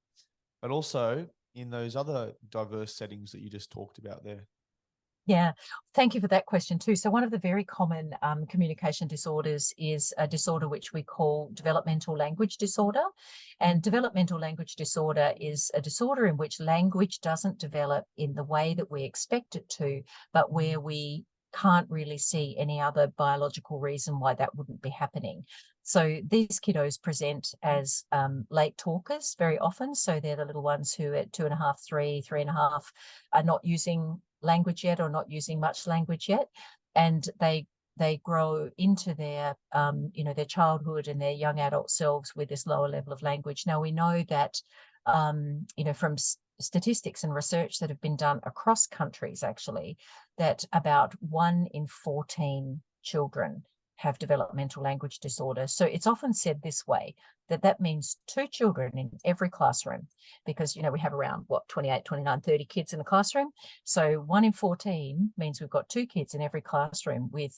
but also in those other diverse settings that you just talked about there? Yeah, thank you for that question too. So one of the very common communication disorders is a disorder which we call developmental language disorder. And developmental language disorder is a disorder in which language doesn't develop in the way that we expect it to, but where we can't really see any other biological reason why that wouldn't be happening. So these kiddos present as late talkers very often. So they're the little ones who at 2.5, 3.5 are not using language yet or not using much language yet. And they grow into their their childhood and their young adult selves with this lower level of language. Now we know that from statistics and research that have been done across countries actually, that about 1 in 14 children have developmental language disorder. So it's often said this way, that means 2 children in every classroom, because we have around 28, 29, 30 kids in the classroom. So 1 in 14 means we've got 2 kids in every classroom with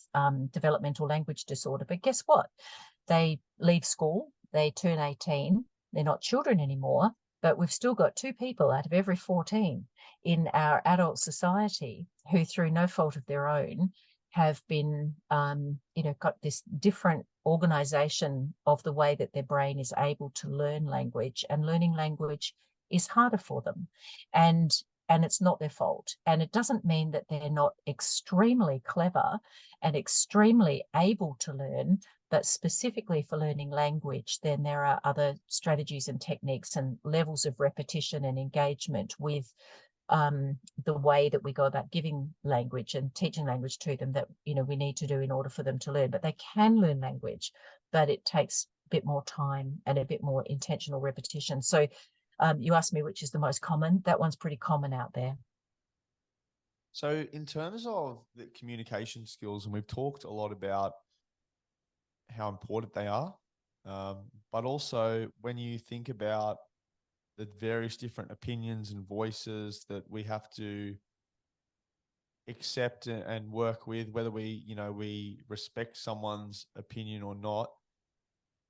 developmental language disorder. But guess what? They leave school, they turn 18, they're not children anymore, but we've still got 2 people out of every 14 in our adult society who, through no fault of their own, have been, got this different organization of the way that their brain is able to learn language, and learning language is harder for them. And it's not their fault. And it doesn't mean that they're not extremely clever and extremely able to learn, but specifically for learning language, then there are other strategies and techniques and levels of repetition and engagement with the way that we go about giving language and teaching language to them that we need to do in order for them to learn. But they can learn language, but it takes a bit more time and a bit more intentional repetition. So you asked me which is the most common. That one's pretty common out there. So in terms of the communication skills, and we've talked a lot about how important they are, but also when you think about the various different opinions and voices that we have to accept and work with, whether we respect someone's opinion or not,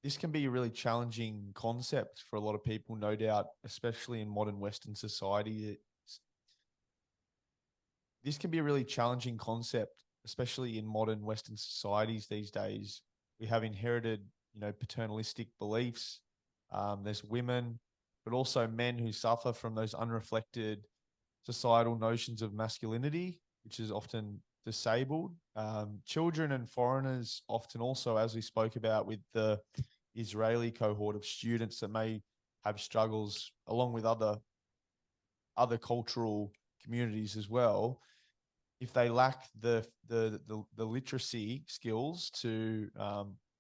this can be a really challenging concept for a lot of people, no doubt, especially in modern Western society. This can be a really challenging concept, especially in modern Western societies these days. We have inherited, paternalistic beliefs. There's women, but also men who suffer from those unreflected societal notions of masculinity, which is often disabled. Children and foreigners often also, as we spoke about with the Israeli cohort of students that may have struggles along with other cultural communities as well. If they lack the literacy skills to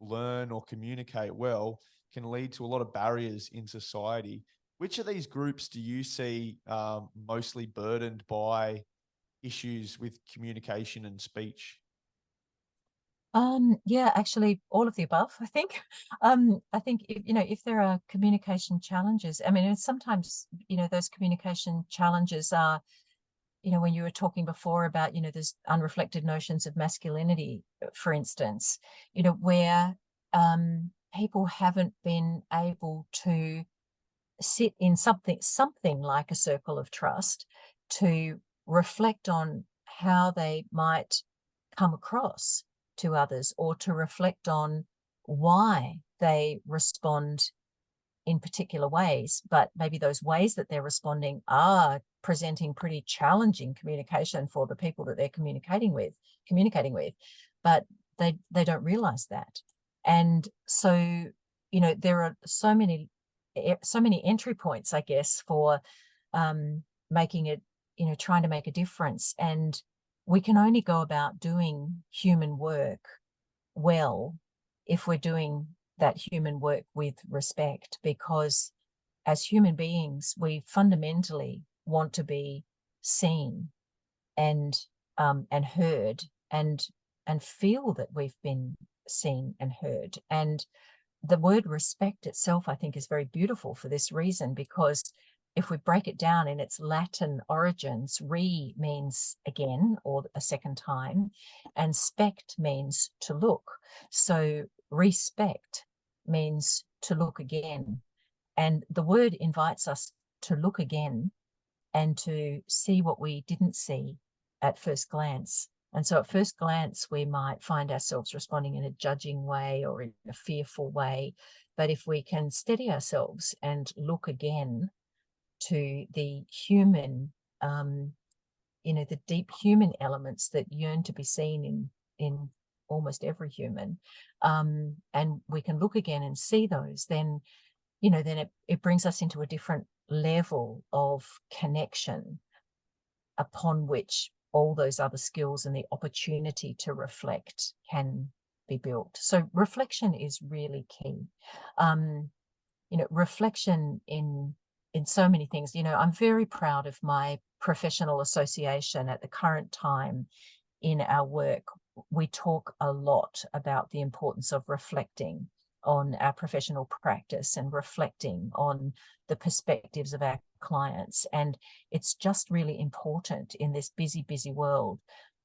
learn or communicate well, can lead to a lot of barriers in society. Which of these groups do you see mostly burdened by issues with communication and speech? Yeah, actually, all of the above, I think. I think if there are communication challenges, I mean, sometimes those communication challenges are, when you were talking before about there's unreflected notions of masculinity, for instance, where people haven't been able to sit in something like a circle of trust to reflect on how they might come across to others, or to reflect on why they respond in particular ways, but maybe those ways that they're responding are presenting pretty challenging communication for the people that they're communicating with, but they don't realize that. And so there are so many entry points, I guess, for making it, trying to make a difference. And we can only go about doing human work well if we're doing that human work with respect, because as human beings, we fundamentally want to be seen and heard, and feel that we've been seen and heard. And the word respect itself, I think, is very beautiful for this reason, because if we break it down in its Latin origins, means again or a second time, and spect means to look. So respect means to look again. And the word invites us to look again and to see what we didn't see at first glance. And so at first glance, we might find ourselves responding in a judging way or in a fearful way. But if we can steady ourselves and look again to the human, the deep human elements that yearn to be seen in almost every human, and we can look again and see those, then it brings us into a different level of connection upon which all those other skills and the opportunity to reflect can be built. So reflection is really key. Reflection in so many things. I'm very proud of my professional association at the current time. In our work, we talk a lot about the importance of reflecting on our professional practice and reflecting on the perspectives of our clients. And it's just really important in this busy, busy world,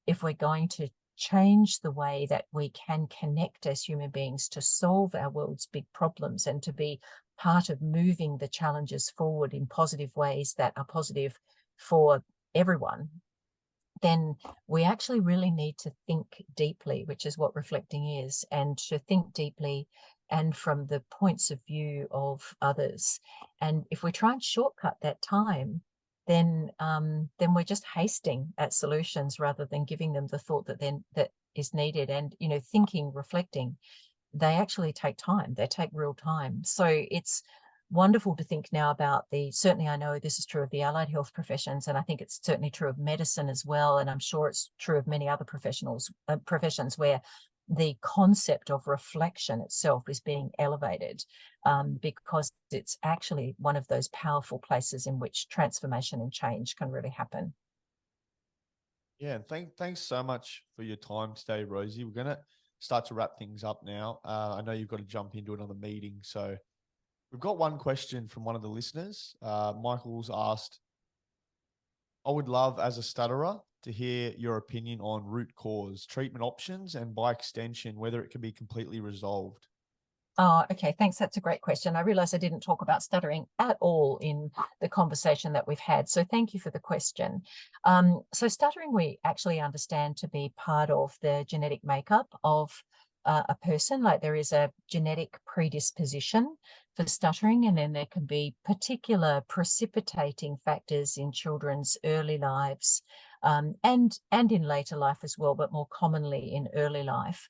if we're going to change the way that we can connect as human beings to solve our world's big problems and to be part of moving the challenges forward in positive ways that are positive for everyone, then we actually really need to think deeply, which is what reflecting is, and to think deeply and from the points of view of others. And if we try and shortcut that time, then we're just hasting at solutions rather than giving them the thought that is needed. And thinking, reflecting, they actually take time. They take real time. So it's wonderful to think now about certainly I know this is true of the allied health professions, and I think it's certainly true of medicine as well. And I'm sure it's true of many other professions where the concept of reflection itself is being elevated, because it's actually one of those powerful places in which transformation and change can really happen. Yeah, and thanks so much for your time today, Rosie. We're going to start to wrap things up now. I know you've got to jump into another meeting, so we've got one question from one of the listeners. Michael's asked, I would love, as a stutterer, to hear your opinion on root cause, treatment options, and by extension, whether it can be completely resolved. Oh, okay. Thanks. That's a great question. I realize I didn't talk about stuttering at all in the conversation that we've had. So thank you for the question. So stuttering, we actually understand to be part of the genetic makeup of a person. Like there is a genetic predisposition for stuttering, and then there can be particular precipitating factors in children's early lives, and in later life as well, but more commonly in early life,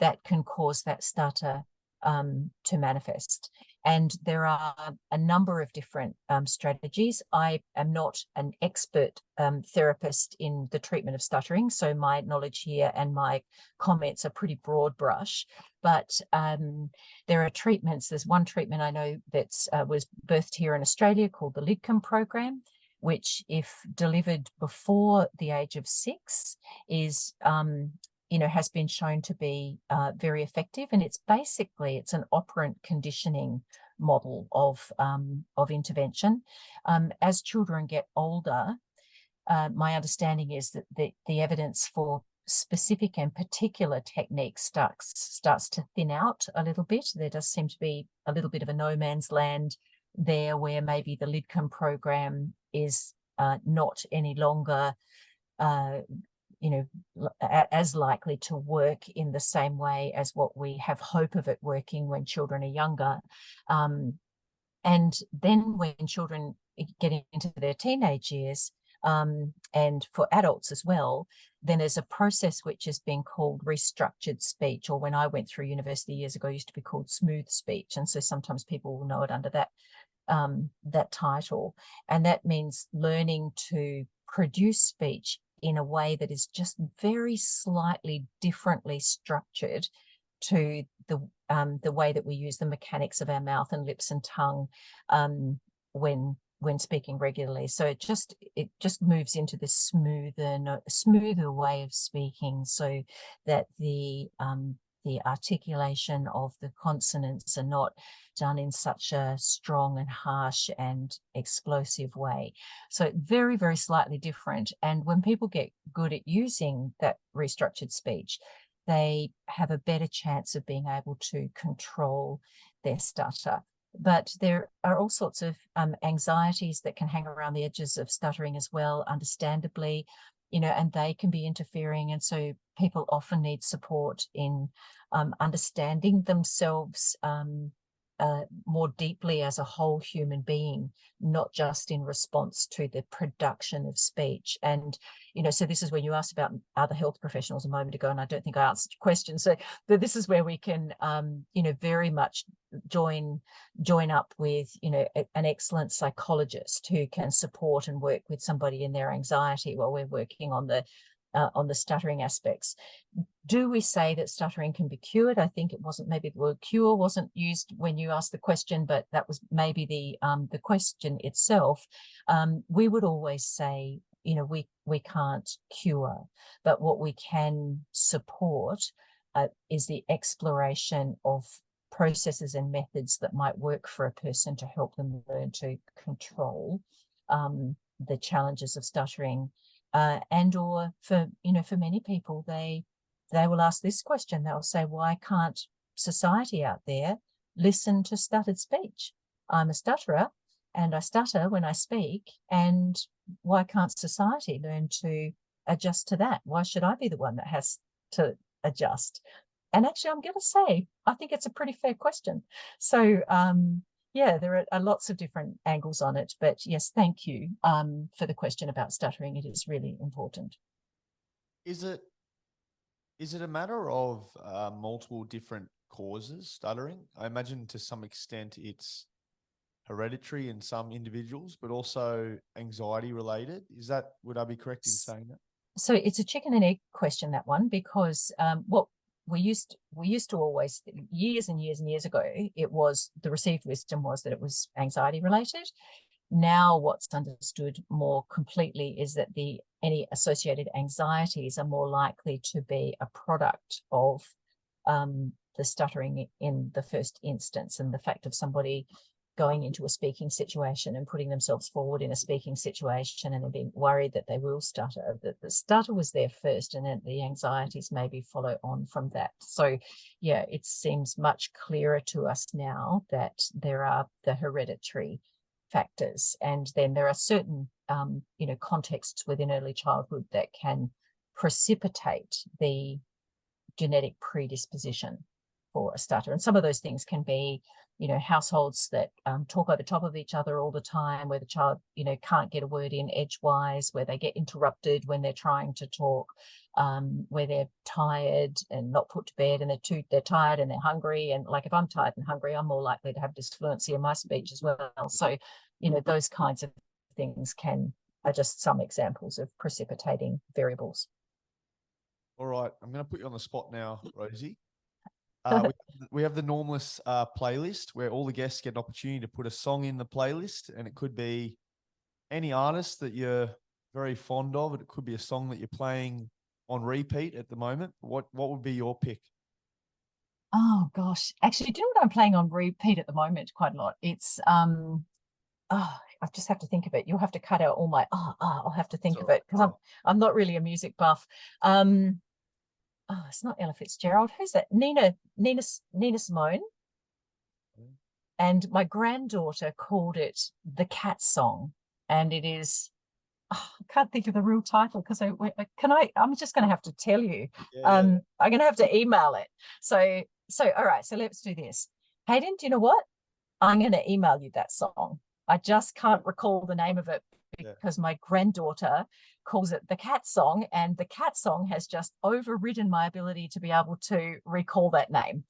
that can cause that stutter to manifest. And there are a number of different strategies. I am not an expert therapist in the treatment of stuttering, so my knowledge here and my comments are pretty broad brush. But there are treatments. There's one treatment I know that was birthed here in Australia called the Lidcombe program, which, if delivered before the age of 6, is has been shown to be very effective. And it's an operant conditioning model of intervention. As children get older, my understanding is that the evidence for specific and particular techniques starts to thin out a little bit. There does seem to be a little bit of a no man's land there, where maybe the Lidcombe program is not any longer as likely to work in the same way as what we have hope of it working when children are younger. And then when children get into their teenage years, and for adults as well, then there's a process which is being called restructured speech, or when I went through university years ago, it used to be called smooth speech. And so sometimes people will know it under that title. And that means learning to produce speech in a way that is just very slightly differently structured to the way that we use the mechanics of our mouth and lips and tongue when speaking regularly. So it just moves into this smoother way of speaking, so that the the articulation of the consonants are not done in such a strong and harsh and explosive way. So very, very slightly different. And when people get good at using that restructured speech, they have a better chance of being able to control their stutter. But there are all sorts of anxieties that can hang around the edges of stuttering as well, understandably, and they can be interfering. And so people often need support in understanding themselves more deeply as a whole human being, not just in response to the production of speech. And, so this is when you asked about other health professionals a moment ago, and I don't think I answered your question. So this is where we can, very much join up with, an excellent psychologist who can support and work with somebody in their anxiety while we're working on the stuttering aspects. Do we say that stuttering can be cured? I think it wasn't, maybe the word cure wasn't used when you asked the question, but that was maybe the question itself. We would always say, we can't cure, but what we can support is the exploration of processes and methods that might work for a person to help them learn to control the challenges of stuttering. And or for many people, they will ask this question. They'll say, why can't society out there listen to stuttered speech? I'm a stutterer and I stutter when I speak, and why can't society learn to adjust to that? Why should I be the one that has to adjust? And actually, I'm going to say, I think it's a pretty fair question. So there are lots of different angles on it, but yes, thank you for the question about stuttering. It is really important. Is it a matter of multiple different causes, stuttering? I imagine to some extent it's hereditary in some individuals, but also anxiety related. Would I be correct in saying that? So it's a chicken and egg question, that one, because what we used to always, years and years and years ago, it was the received wisdom was that it was anxiety related. Now what's understood more completely is that any associated anxieties are more likely to be a product of the stuttering in the first instance, and the fact of somebody going into a speaking situation and putting themselves forward in a speaking situation and then being worried that they will stutter, that the stutter was there first and then the anxieties maybe follow on from that. So yeah, it seems much clearer to us now that there are the hereditary factors, and then there are certain contexts within early childhood that can precipitate the genetic predisposition for a stutter. And some of those things can be households that talk over top of each other all the time, where the child can't get a word in edgewise, where they get interrupted when they're trying to talk, where they're tired and not put to bed, and they're tired and they're hungry, and like if I'm tired and hungry, I'm more likely to have disfluency in my speech as well. So those kinds of things are just some examples of precipitating variables. All right, I'm going to put you on the spot now, Rosie. We have the Normless playlist, where all the guests get an opportunity to put a song in the playlist, and it could be any artist that you're very fond of. It could be a song that you're playing on repeat at the moment. What would be your pick? Oh gosh, actually, do you know what I'm playing on repeat at the moment quite a lot? It's I just have to think of it. You'll have to cut out all my I'll have to think of it, because I'm not really a music buff. It's not Ella Fitzgerald. Who's that? Nina Simone. And my granddaughter called it the Cat Song, and it is. I can't think of the real title, because I'm just going to have to tell you. Yeah. I'm going to have to email it. So all right. So let's do this. Hayden, do you know what? I'm going to email you that song. I just can't recall the name of it because my granddaughter calls it the Cat Song, and the Cat Song has just overridden my ability to be able to recall that name.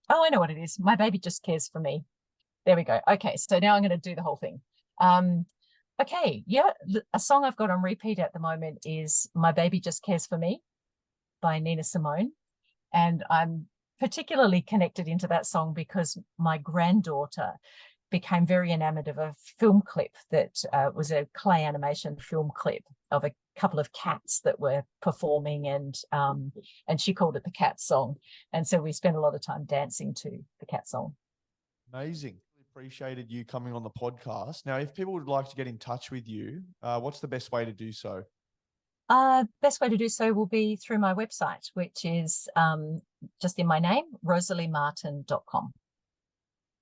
Oh, I know what it is. My baby just cares for me. There we go. Okay, so now I'm going to do the whole thing. Okay, yeah, a song I've got on repeat at the moment is My Baby Just Cares for Me by Nina Simone. And I'm particularly connected into that song because my granddaughter became very enamored of a film clip that was a clay animation film clip of a couple of cats that were performing, and she called it the cat song. And so we spent a lot of time dancing to the cat song. Amazing. Appreciated you coming on the podcast. Now, if people would like to get in touch with you, what's the best way to do so? Best way to do so will be through my website, which is just in my name, rosaliemartin.com.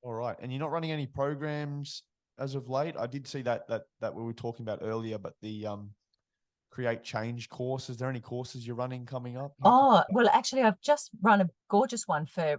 All right. And you're not running any programs as of late? I did see that we were talking about earlier, but the Create Change course, is there any courses you're running coming up? Oh, well, actually, I've just run a gorgeous one for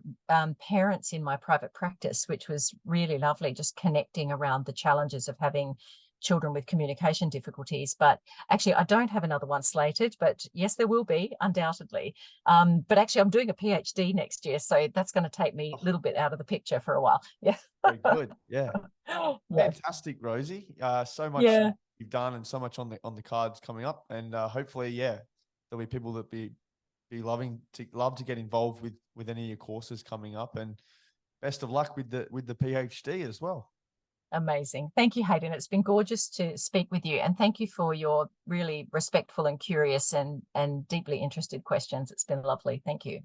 parents in my private practice, which was really lovely, just connecting around the challenges of having children with communication difficulties. But actually, I don't have another one slated, but yes, there will be, undoubtedly. But actually, I'm doing a PhD next year, so that's going to take me a little bit out of the picture for a while. Yeah. Very good. Yeah. Yeah. Fantastic, Rosie. So much you've done and so much on the cards coming up. And hopefully, there'll be people that be love to get involved with any of your courses coming up. And best of luck with the PhD as well. Amazing. Thank you, Hayden. It's been gorgeous to speak with you. And thank you for your really respectful and curious and deeply interested questions. It's been lovely. Thank you.